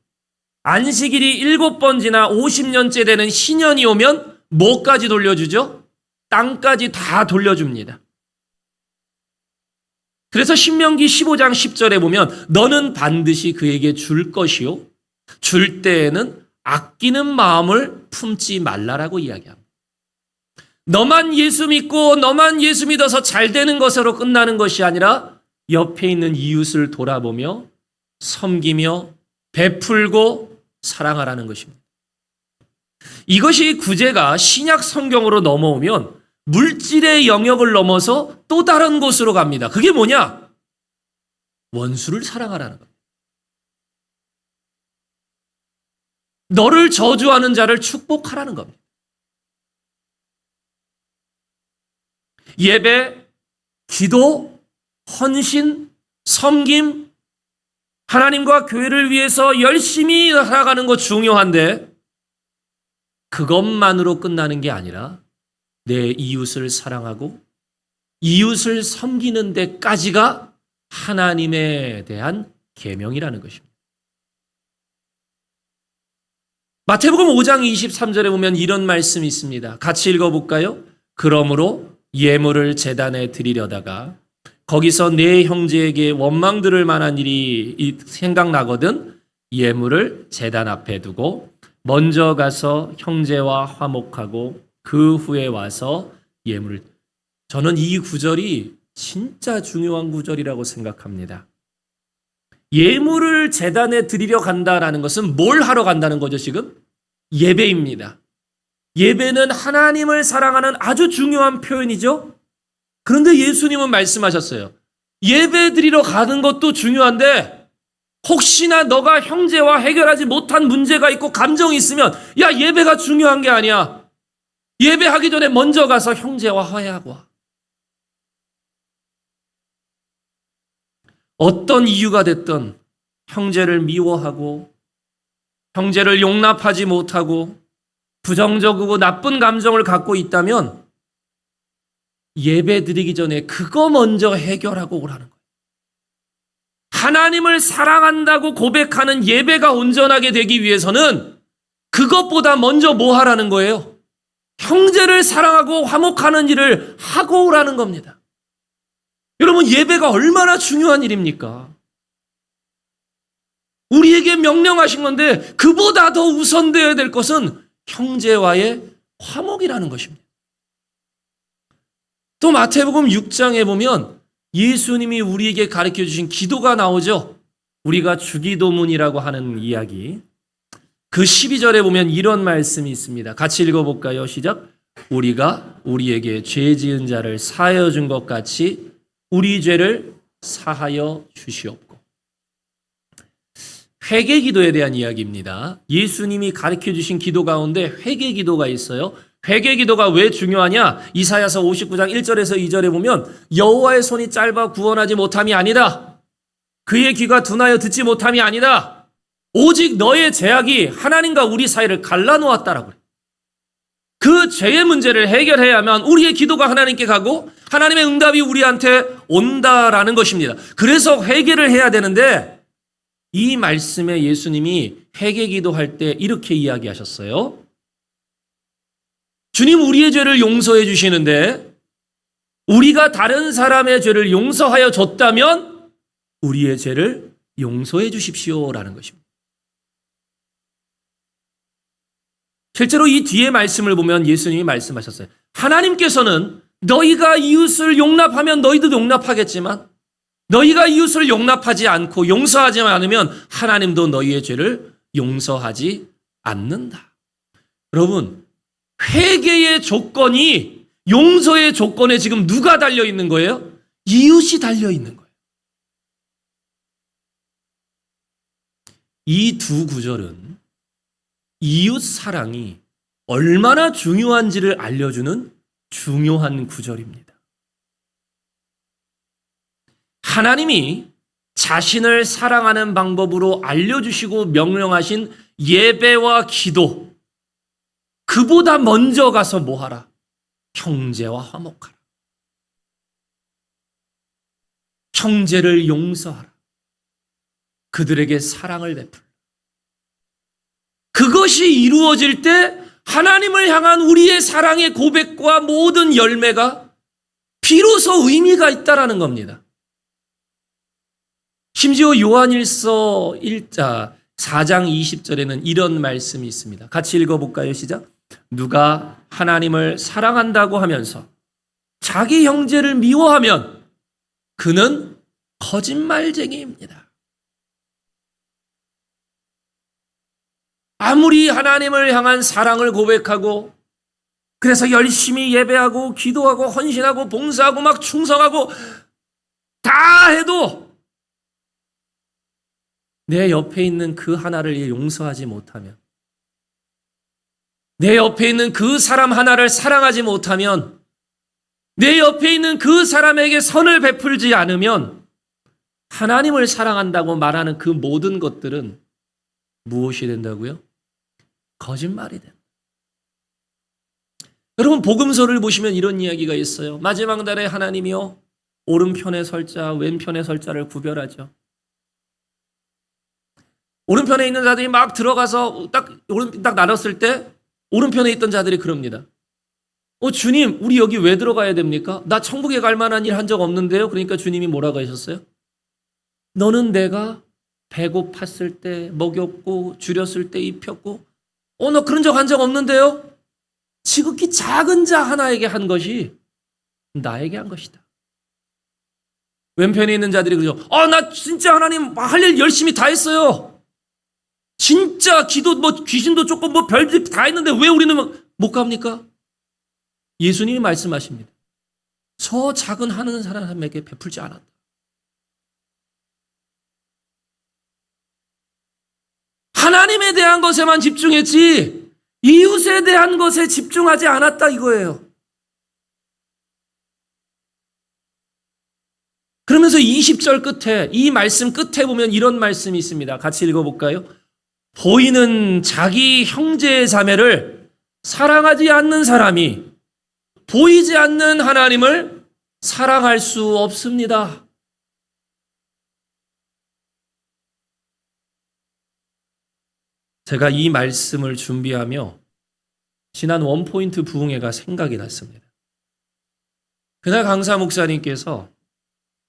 안식일이 7번 지나 50년째 되는 신년이 오면 뭐까지 돌려주죠? 땅까지 다 돌려줍니다. 그래서 신명기 15장 10절에 보면 너는 반드시 그에게 줄 것이요. 줄 때에는 아끼는 마음을 품지 말라라고 이야기합니다. 너만 예수 믿고 너만 예수 믿어서 잘 되는 것으로 끝나는 것이 아니라 옆에 있는 이웃을 돌아보며 섬기며 베풀고 사랑하라는 것입니다. 이것이 구제가 신약 성경으로 넘어오면 물질의 영역을 넘어서 또 다른 곳으로 갑니다. 그게 뭐냐? 원수를 사랑하라는 겁니다. 너를 저주하는 자를 축복하라는 겁니다. 예배, 기도, 헌신, 섬김, 하나님과 교회를 위해서 열심히 살아가는 거 중요한데 그것만으로 끝나는 게 아니라 내 이웃을 사랑하고 이웃을 섬기는 데까지가 하나님에 대한 계명이라는 것입니다. 마태복음 5장 23절에 보면 이런 말씀이 있습니다. 같이 읽어볼까요? 그러므로 예물을 제단에 드리려다가 거기서 내 형제에게 원망 들을 만한 일이 생각나거든 예물을 제단 앞에 두고 먼저 가서 형제와 화목하고 그 후에 와서 예물을. 저는 이 구절이 진짜 중요한 구절이라고 생각합니다. 예물을 제단에 드리려 간다라는 것은 뭘 하러 간다는 거죠, 지금? 예배입니다. 예배는 하나님을 사랑하는 아주 중요한 표현이죠. 그런데 예수님은 말씀하셨어요. 예배 드리러 가는 것도 중요한데 혹시나 너가 형제와 해결하지 못한 문제가 있고 감정이 있으면 야, 예배가 중요한 게 아니야. 예배하기 전에 먼저 가서 형제와 화해하고 와. 어떤 이유가 됐든 형제를 미워하고 형제를 용납하지 못하고 부정적이고 나쁜 감정을 갖고 있다면 예배 드리기 전에 그거 먼저 해결하고 오라는 거예요. 하나님을 사랑한다고 고백하는 예배가 온전하게 되기 위해서는 그것보다 먼저 뭐 하라는 거예요? 형제를 사랑하고 화목하는 일을 하고 오라는 겁니다. 여러분, 예배가 얼마나 중요한 일입니까? 우리에게 명령하신 건데 그보다 더 우선되어야 될 것은 형제와의 화목이라는 것입니다. 또 마태복음 6장에 보면 예수님이 우리에게 가르쳐 주신 기도가 나오죠. 우리가 주기도문이라고 하는 이야기. 그 12절에 보면 이런 말씀이 있습니다. 같이 읽어볼까요? 시작. 우리가 우리에게 죄 지은 자를 사하여 준 것 같이 우리 죄를 사하여 주시옵고. 회개 기도에 대한 이야기입니다. 예수님이 가르쳐 주신 기도 가운데 회개 기도가 있어요. 회개 기도가 왜 중요하냐? 이사야서 59장 1절에서 2절에 보면 여호와의 손이 짧아 구원하지 못함이 아니다. 그의 귀가 둔하여 듣지 못함이 아니다. 오직 너의 죄악이 하나님과 우리 사이를 갈라놓았다라고 그래요. 그 죄의 문제를 해결해야만 우리의 기도가 하나님께 가고 하나님의 응답이 우리한테 온다라는 것입니다. 그래서 회개를 해야 되는데 이 말씀에 예수님이 회개 기도할 때 이렇게 이야기하셨어요. 주님, 우리의 죄를 용서해 주시는데 우리가 다른 사람의 죄를 용서하여 줬다면 우리의 죄를 용서해 주십시오라는 것입니다. 실제로 이 뒤에 말씀을 보면 예수님이 말씀하셨어요. 하나님께서는 너희가 이웃을 용납하면 너희도 용납하겠지만 너희가 이웃을 용납하지 않고 용서하지 않으면 하나님도 너희의 죄를 용서하지 않는다. 여러분, 회개의 조건이 용서의 조건에 지금 누가 달려 있는 거예요? 이웃이 달려 있는 거예요. 이 두 구절은 이웃 사랑이 얼마나 중요한지를 알려주는 중요한 구절입니다. 하나님이 자신을 사랑하는 방법으로 알려주시고 명령하신 예배와 기도, 그보다 먼저 가서 뭐 하라? 형제와 화목하라. 형제를 용서하라. 그들에게 사랑을 베풀라. 그것이 이루어질 때 하나님을 향한 우리의 사랑의 고백과 모든 열매가 비로소 의미가 있다라는 겁니다. 심지어 요한일서 4장 20절에는 이런 말씀이 있습니다. 같이 읽어볼까요? 시작. 누가 하나님을 사랑한다고 하면서 자기 형제를 미워하면 그는 거짓말쟁이입니다. 아무리 하나님을 향한 사랑을 고백하고 그래서 열심히 예배하고 기도하고 헌신하고 봉사하고 막 충성하고 다 해도 내 옆에 있는 그 하나를 용서하지 못하면, 내 옆에 있는 그 사람 하나를 사랑하지 못하면, 내 옆에 있는 그 사람에게 선을 베풀지 않으면 하나님을 사랑한다고 말하는 그 모든 것들은 무엇이 된다고요? 거짓말이 된다. 여러분, 복음서를 보시면 이런 이야기가 있어요. 마지막 날에 하나님이요, 오른편에 설 자, 왼편에 설 자를 구별하죠. 오른편에 있는 자들이 막 들어가서 딱 나눴을 때 오른편에 있던 자들이 그럽니다. 주님, 우리 여기 왜 들어가야 됩니까? 나 천국에 갈 만한 일 한 적 없는데요. 그러니까 주님이 뭐라고 하셨어요? 너는 내가 배고팠을 때 먹였고 줄였을 때 입혔고 너 그런 적 한 적 없는데요? 지극히 작은 자 하나에게 한 것이 나에게 한 것이다. 왼편에 있는 자들이 그러죠. 나 진짜 하나님 할 일 열심히 다 했어요. 진짜 기도 귀신도 쫓고 별짓 다 했는데 왜 우리는 못 갑니까? 예수님이 말씀하십니다. 저 작은 하는 사람에게 베풀지 않았다. 하나님에 대한 것에만 집중했지 이웃에 대한 것에 집중하지 않았다 이거예요. 그러면서 20절 끝에 이 말씀 끝에 보면 이런 말씀이 있습니다. 같이 읽어볼까요? 보이는 자기 형제의 자매를 사랑하지 않는 사람이 보이지 않는 하나님을 사랑할 수 없습니다. 제가 이 말씀을 준비하며 지난 원포인트 부흥회가 생각이 났습니다. 그날 강사 목사님께서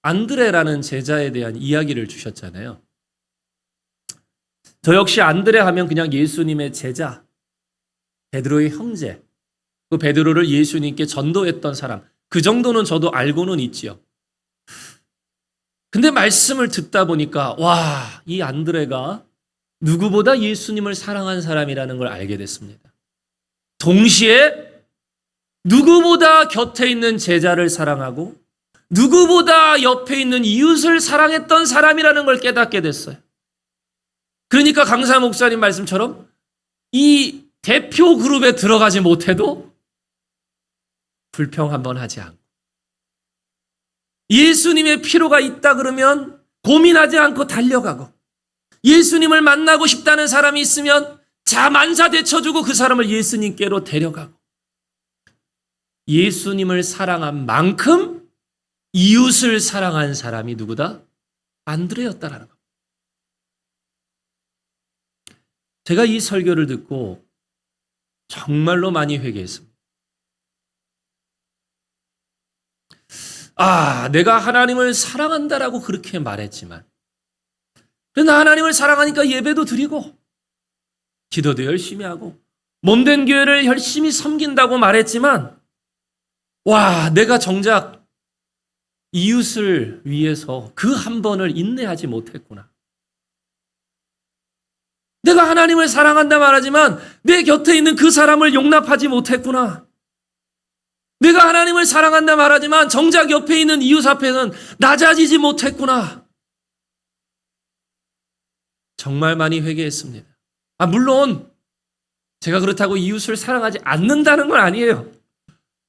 안드레라는 제자에 대한 이야기를 주셨잖아요. 저 역시 안드레 하면 그냥 예수님의 제자, 베드로의 형제, 그 베드로를 예수님께 전도했던 사람, 그 정도는 저도 알고는 있지요. 근데 말씀을 듣다 보니까 와, 이 안드레가 누구보다 예수님을 사랑한 사람이라는 걸 알게 됐습니다. 동시에 누구보다 곁에 있는 제자를 사랑하고 누구보다 옆에 있는 이웃을 사랑했던 사람이라는 걸 깨닫게 됐어요. 그러니까 강사 목사님 말씀처럼 이 대표 그룹에 들어가지 못해도 불평 한번 하지 않고 예수님의 필요가 있다 그러면 고민하지 않고 달려가고 예수님을 만나고 싶다는 사람이 있으면 자만사대쳐주고 그 사람을 예수님께로 데려가고 예수님을 사랑한 만큼 이웃을 사랑한 사람이 누구다? 안드레였다라는 겁니다. 제가 이 설교를 듣고 정말로 많이 회개했습니다. 내가 하나님을 사랑한다라고 그렇게 말했지만 나 하나님을 사랑하니까 예배도 드리고 기도도 열심히 하고 몸된 교회를 열심히 섬긴다고 말했지만 내가 정작 이웃을 위해서 그 한 번을 인내하지 못했구나. 내가 하나님을 사랑한다 말하지만 내 곁에 있는 그 사람을 용납하지 못했구나. 내가 하나님을 사랑한다 말하지만 정작 옆에 있는 이웃 앞에는 낮아지지 못했구나. 정말 많이 회개했습니다. 물론 제가 그렇다고 이웃을 사랑하지 않는다는 건 아니에요.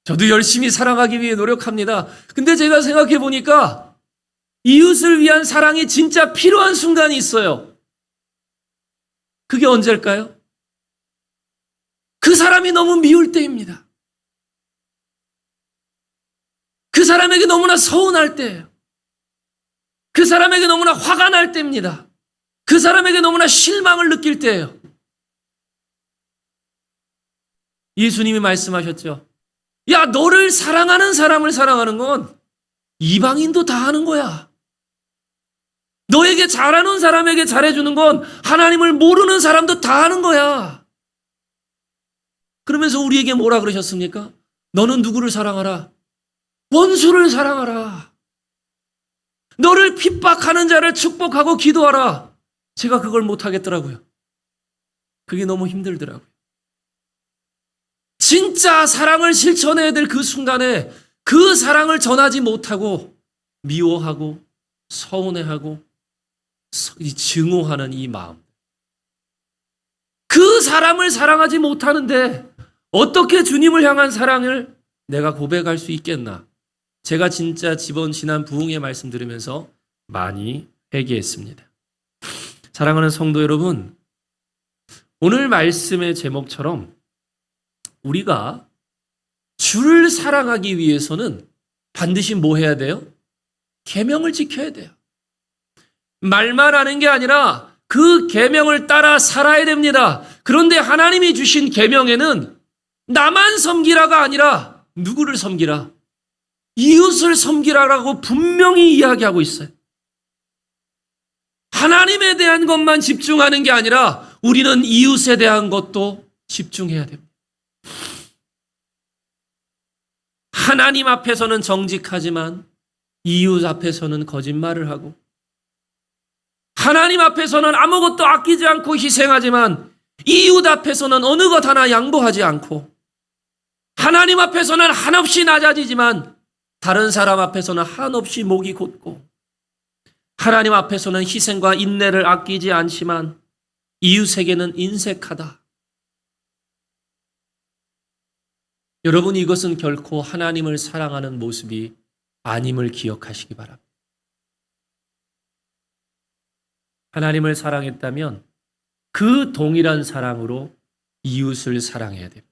저도 열심히 사랑하기 위해 노력합니다. 근데 제가 생각해 보니까 이웃을 위한 사랑이 진짜 필요한 순간이 있어요. 그게 언제일까요? 그 사람이 너무 미울 때입니다. 그 사람에게 너무나 서운할 때예요. 그 사람에게 너무나 화가 날 때입니다. 그 사람에게 너무나 실망을 느낄 때예요. 예수님이 말씀하셨죠. 야, 너를 사랑하는 사람을 사랑하는 건 이방인도 다 하는 거야. 너에게 잘하는 사람에게 잘해주는 건 하나님을 모르는 사람도 다 하는 거야. 그러면서 우리에게 뭐라 그러셨습니까? 너는 누구를 사랑하라? 원수를 사랑하라. 너를 핍박하는 자를 축복하고 기도하라. 제가 그걸 못하겠더라고요. 그게 너무 힘들더라고요. 진짜 사랑을 실천해야 될 그 순간에 그 사랑을 전하지 못하고 미워하고 서운해하고 증오하는 이 마음. 그 사람을 사랑하지 못하는데 어떻게 주님을 향한 사랑을 내가 고백할 수 있겠나? 제가 진짜 지난 부흥의 말씀 들으면서 많이 회개했습니다. 사랑하는 성도 여러분, 오늘 말씀의 제목처럼 우리가 주를 사랑하기 위해서는 반드시 뭐 해야 돼요? 계명을 지켜야 돼요. 말만 하는 게 아니라 그 계명을 따라 살아야 됩니다. 그런데 하나님이 주신 계명에는 나만 섬기라가 아니라 누구를 섬기라? 이웃을 섬기라라고 분명히 이야기하고 있어요. 하나님에 대한 것만 집중하는 게 아니라 우리는 이웃에 대한 것도 집중해야 됩니다. 하나님 앞에서는 정직하지만 이웃 앞에서는 거짓말을 하고, 하나님 앞에서는 아무것도 아끼지 않고 희생하지만 이웃 앞에서는 어느 것 하나 양보하지 않고, 하나님 앞에서는 한없이 낮아지지만 다른 사람 앞에서는 한없이 목이 곧고, 하나님 앞에서는 희생과 인내를 아끼지 않지만 이웃에게는 인색하다. 여러분, 이것은 결코 하나님을 사랑하는 모습이 아님을 기억하시기 바랍니다. 하나님을 사랑했다면 그 동일한 사랑으로 이웃을 사랑해야 됩니다.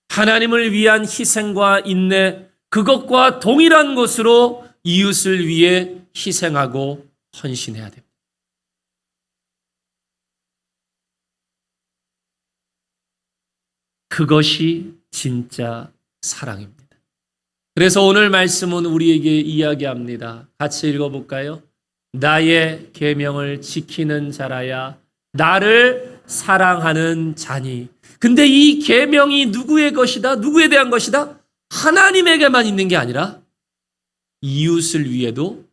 하나님을 위한 희생과 인내, 그것과 동일한 것으로 이웃을 위해 희생하고 헌신해야 됩니다. 그것이 진짜 사랑입니다. 그래서 오늘 말씀은 우리에게 이야기합니다. 같이 읽어볼까요? 나의 계명을 지키는 자라야 나를 사랑하는 자니. 근데 이 계명이 누구의 것이다? 누구에 대한 것이다? 하나님에게만 있는 게 아니라 이웃을 위해도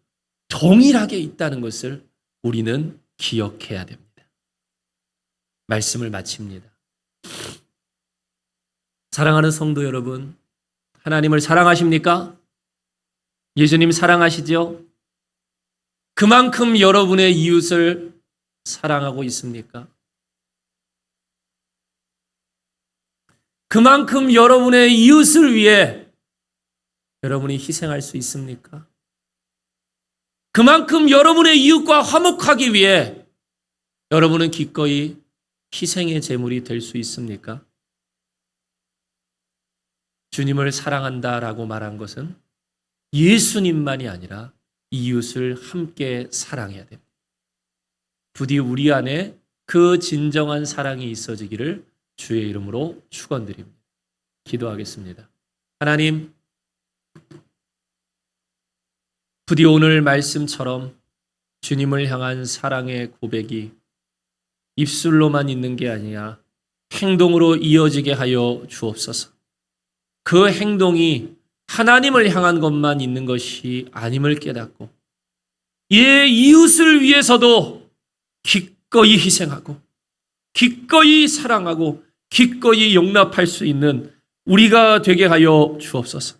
동일하게 있다는 것을 우리는 기억해야 됩니다. 말씀을 마칩니다. 사랑하는 성도 여러분, 하나님을 사랑하십니까? 예수님 사랑하시죠? 그만큼 여러분의 이웃을 사랑하고 있습니까? 그만큼 여러분의 이웃을 위해 여러분이 희생할 수 있습니까? 그만큼 여러분의 이웃과 화목하기 위해 여러분은 기꺼이 희생의 제물이 될 수 있습니까? 주님을 사랑한다라고 말한 것은 예수님만이 아니라 이웃을 함께 사랑해야 됩니다. 부디 우리 안에 그 진정한 사랑이 있어지기를 주의 이름으로 축원드립니다. 기도하겠습니다. 하나님, 부디 오늘 말씀처럼 주님을 향한 사랑의 고백이 입술로만 있는 게 아니라 행동으로 이어지게 하여 주옵소서. 그 행동이 하나님을 향한 것만 있는 것이 아님을 깨닫고, 이웃을 위해서도 기꺼이 희생하고 기꺼이 사랑하고 기꺼이 용납할 수 있는 우리가 되게 하여 주옵소서.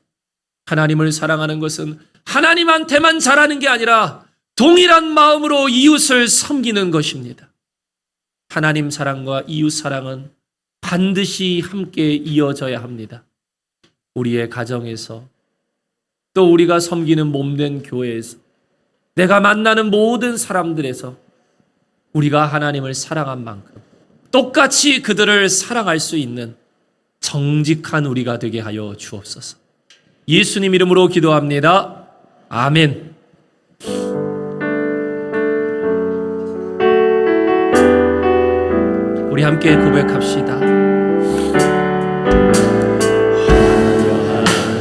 하나님을 사랑하는 것은 하나님한테만 잘하는 게 아니라 동일한 마음으로 이웃을 섬기는 것입니다. 하나님 사랑과 이웃 사랑은 반드시 함께 이어져야 합니다. 우리의 가정에서, 또 우리가 섬기는 몸된 교회에서, 내가 만나는 모든 사람들에서 우리가 하나님을 사랑한 만큼 똑같이 그들을 사랑할 수 있는 정직한 우리가 되게 하여 주옵소서. 예수님 이름으로 기도합니다. 아멘. 우리 함께 고백합시다.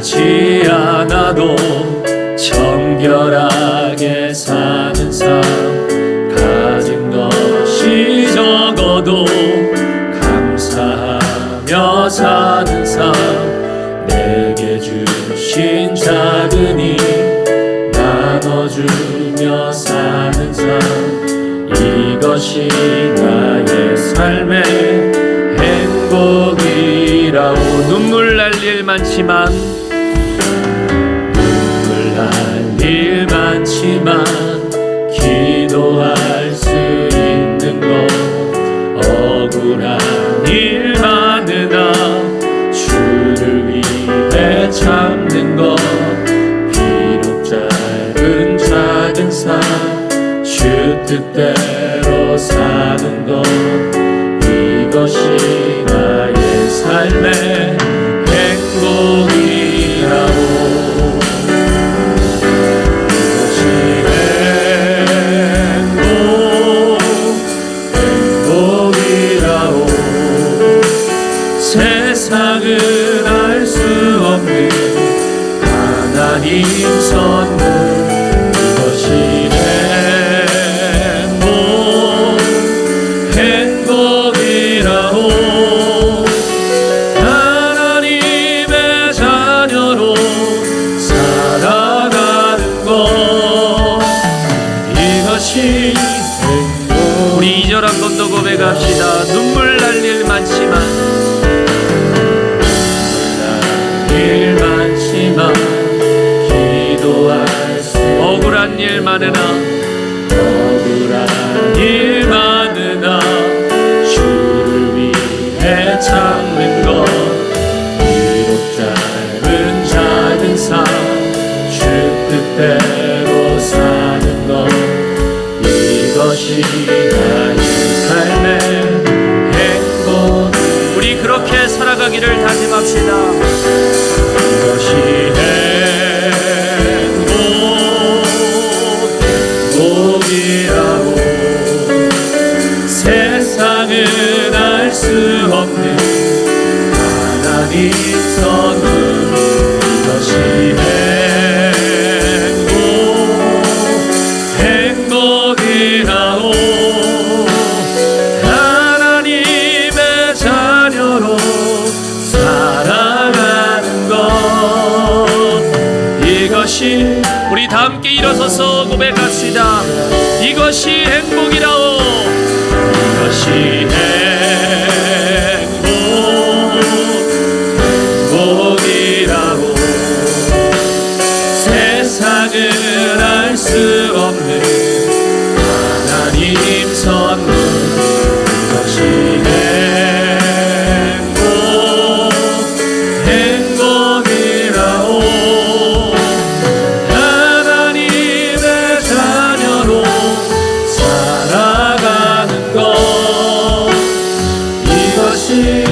화려하지 않아도 정결하게 사는 삶, 가진 것이 적어도 감사하며 사는 삶, 내게 주신 작은 일 나눠주며 사는 삶, 이것이 나의 삶의 행복이라오. 눈물 날 일 많지만, 눈물 날 일 많지만 기도할 수 있는 것, 억울한 일 많으나 주를 위해 참는 것, 비록 짧은 작은 삶 주 뜻대로 사는 것, 이것이 나의 삶의 행복이라오. 이것이 행복이라오. 세상은 알 수 하나님 선물 이것이 행복이라고 하나님의 자녀로 살아가는 것 이것이 행복. 우리 2절 한 번 더 고백합시다. 눈물 날 일 많지만 기도할 수 억울한 일 많으나 주를 위해 참는 것 비록 짧은 작은 삶 주 뜻대로 사는 것 이것이 나의 삶의 행복. 우리 그렇게 살아가기를 다짐합시다. 이것이 행복이라고 세상은 알 수 없는 하나님 선물 이것이 행복이라고 하나님의 자녀로 살아가는 것 이것이. 우리 다 함께 일어서서 고백합시다. 이것이 행복이라오. 이것이 행복이라고 세상은 알 수 없는 하나님 선물 이것이 행복이라고 하나님의 자녀로 살아가는 것 이것이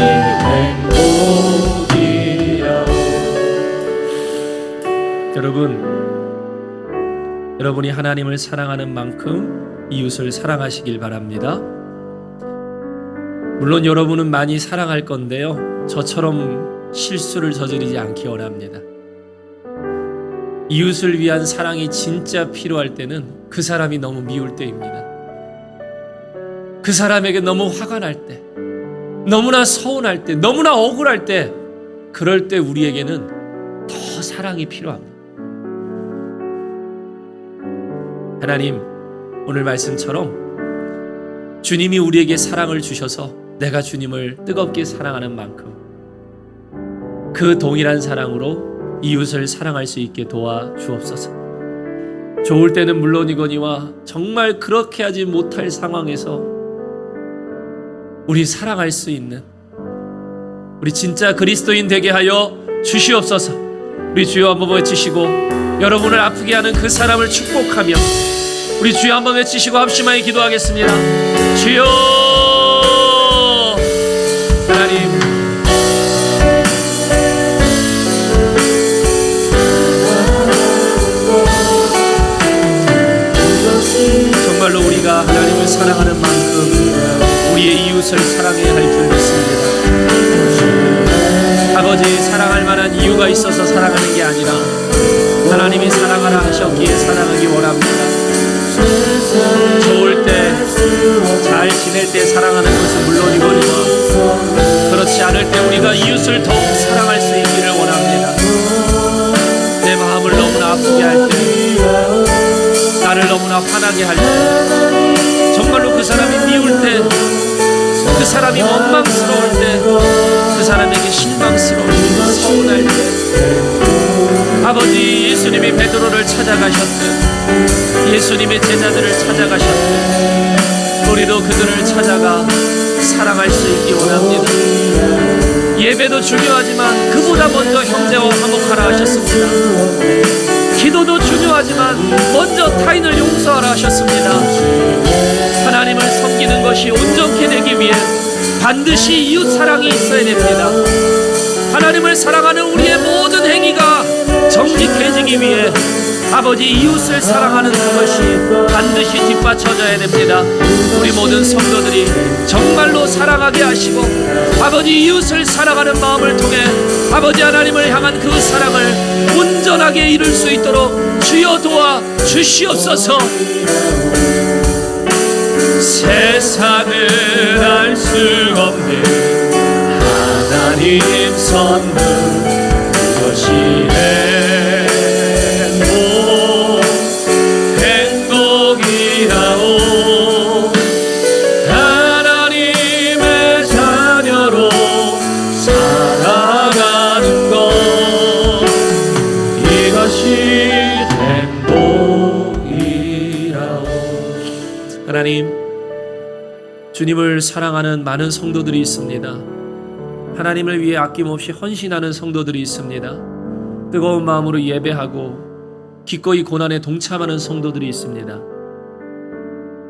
행복이라고. 여러분이 하나님을 사랑하는 만큼 이웃을 사랑하시길 바랍니다. 물론 여러분은 많이 사랑할 건데요, 저처럼 실수를 저지르지 않기 원합니다. 이웃을 위한 사랑이 진짜 필요할 때는 그 사람이 너무 미울 때입니다. 그 사람에게 너무 화가 날 때, 너무나 서운할 때, 너무나 억울할 때, 그럴 때 우리에게는 더 사랑이 필요합니다. 하나님, 오늘 말씀처럼 주님이 우리에게 사랑을 주셔서 내가 주님을 뜨겁게 사랑하는 만큼 그 동일한 사랑으로 이웃을 사랑할 수 있게 도와주옵소서. 좋을 때는 물론이거니와 정말 그렇게 하지 못할 상황에서 우리 사랑할 수 있는 우리 진짜 그리스도인 되게 하여 주시옵소서. 우리 주여 한번 외치시고 여러분을 아프게 하는 그 사람을 축복하며 우리 주여 한번 외치시고 합심하여 기도하겠습니다. 주여 하나님, 정말로 우리가 하나님을 사랑하는 만큼 우리의 이웃을 사랑해야 할 줄 믿습니다. 아버지, 사랑할 만한 이유가 있어서 사랑하는 게 아니라 하나님이 사랑하라 하셨기에 사랑하기 원합니다. 좋을 때, 잘 지낼 때 사랑하는 것은 물론이거니와 그렇지 않을 때 우리가 이웃을 더욱 사랑할 수 있기를 원합니다. 내 마음을 너무나 아프게 할 때, 나를 너무나 화나게 할 때, 정말로 그 사람이 미울 때, 그 사람이 원망스러울 때, 그 사람에게 실망스러울 때, 서운할 때, 아버지, 예수님이 베드로를 찾아가셨듯 예수님의 제자들을 찾아가셨듯 우리도 그들을 찾아가 사랑할 수 있기 원합니다. 예배도 중요하지만 그보다 먼저 형제와 화목하라 하셨습니다. 기도도 중요하지만 먼저 타인을 용서하라 하셨습니다. 하나님을 섬기는 것이 온전케 되기 위해 반드시 이웃 사랑이 있어야 됩니다. 하나님을 사랑하는 우리의 모든 행위가 정직해지기 위해 아버지 이웃을 사랑하는 그것이 반드시 뒷받쳐져야 됩니다. 우리 모든 성도들이 정말로 사랑하게 하시고 아버지 이웃을 사랑하는 마음을 통해 아버지 하나님을 향한 그 사랑을 온전하게 이룰 수 있도록 주여 도와 주시옵소서. 세상은 알 수 없는 하나님 선물 그것이 행복이라오. 하나님의 자녀로 살아가는 것 이것이 행복이라오. 하나님, 주님을 사랑하는 많은 성도들이 있습니다. 하나님을 위해 아낌없이 헌신하는 성도들이 있습니다. 뜨거운 마음으로 예배하고 기꺼이 고난에 동참하는 성도들이 있습니다.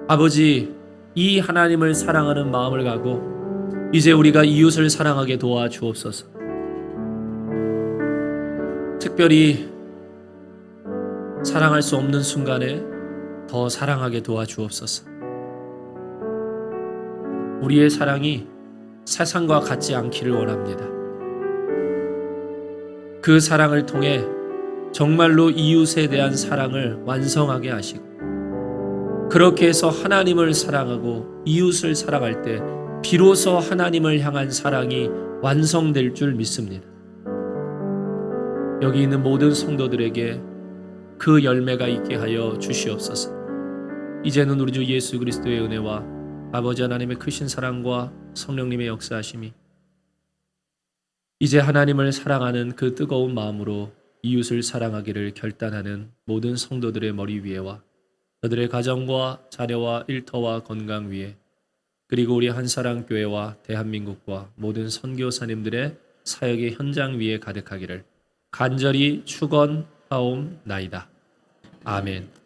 아버지, 이 하나님을 사랑하는 마음을 가고 이제 우리가 이웃을 사랑하게 도와주옵소서. 특별히 사랑할 수 없는 순간에 더 사랑하게 도와주옵소서. 우리의 사랑이 세상과 같지 않기를 원합니다. 그 사랑을 통해 정말로 이웃에 대한 사랑을 완성하게 하시고 그렇게 해서 하나님을 사랑하고 이웃을 사랑할 때 비로소 하나님을 향한 사랑이 완성될 줄 믿습니다. 여기 있는 모든 성도들에게 그 열매가 있게 하여 주시옵소서. 이제는 우리 주 예수 그리스도의 은혜와 아버지 하나님의 크신 사랑과 성령님의 역사하심이 이제 하나님을 사랑하는 그 뜨거운 마음으로 이웃을 사랑하기를 결단하는 모든 성도들의 머리 위에와 그들의 가정과 자녀와 일터와 건강 위에 그리고 우리 한사랑교회와 대한민국과 모든 선교사님들의 사역의 현장 위에 가득하기를 간절히 축원하옵나이다. 아멘.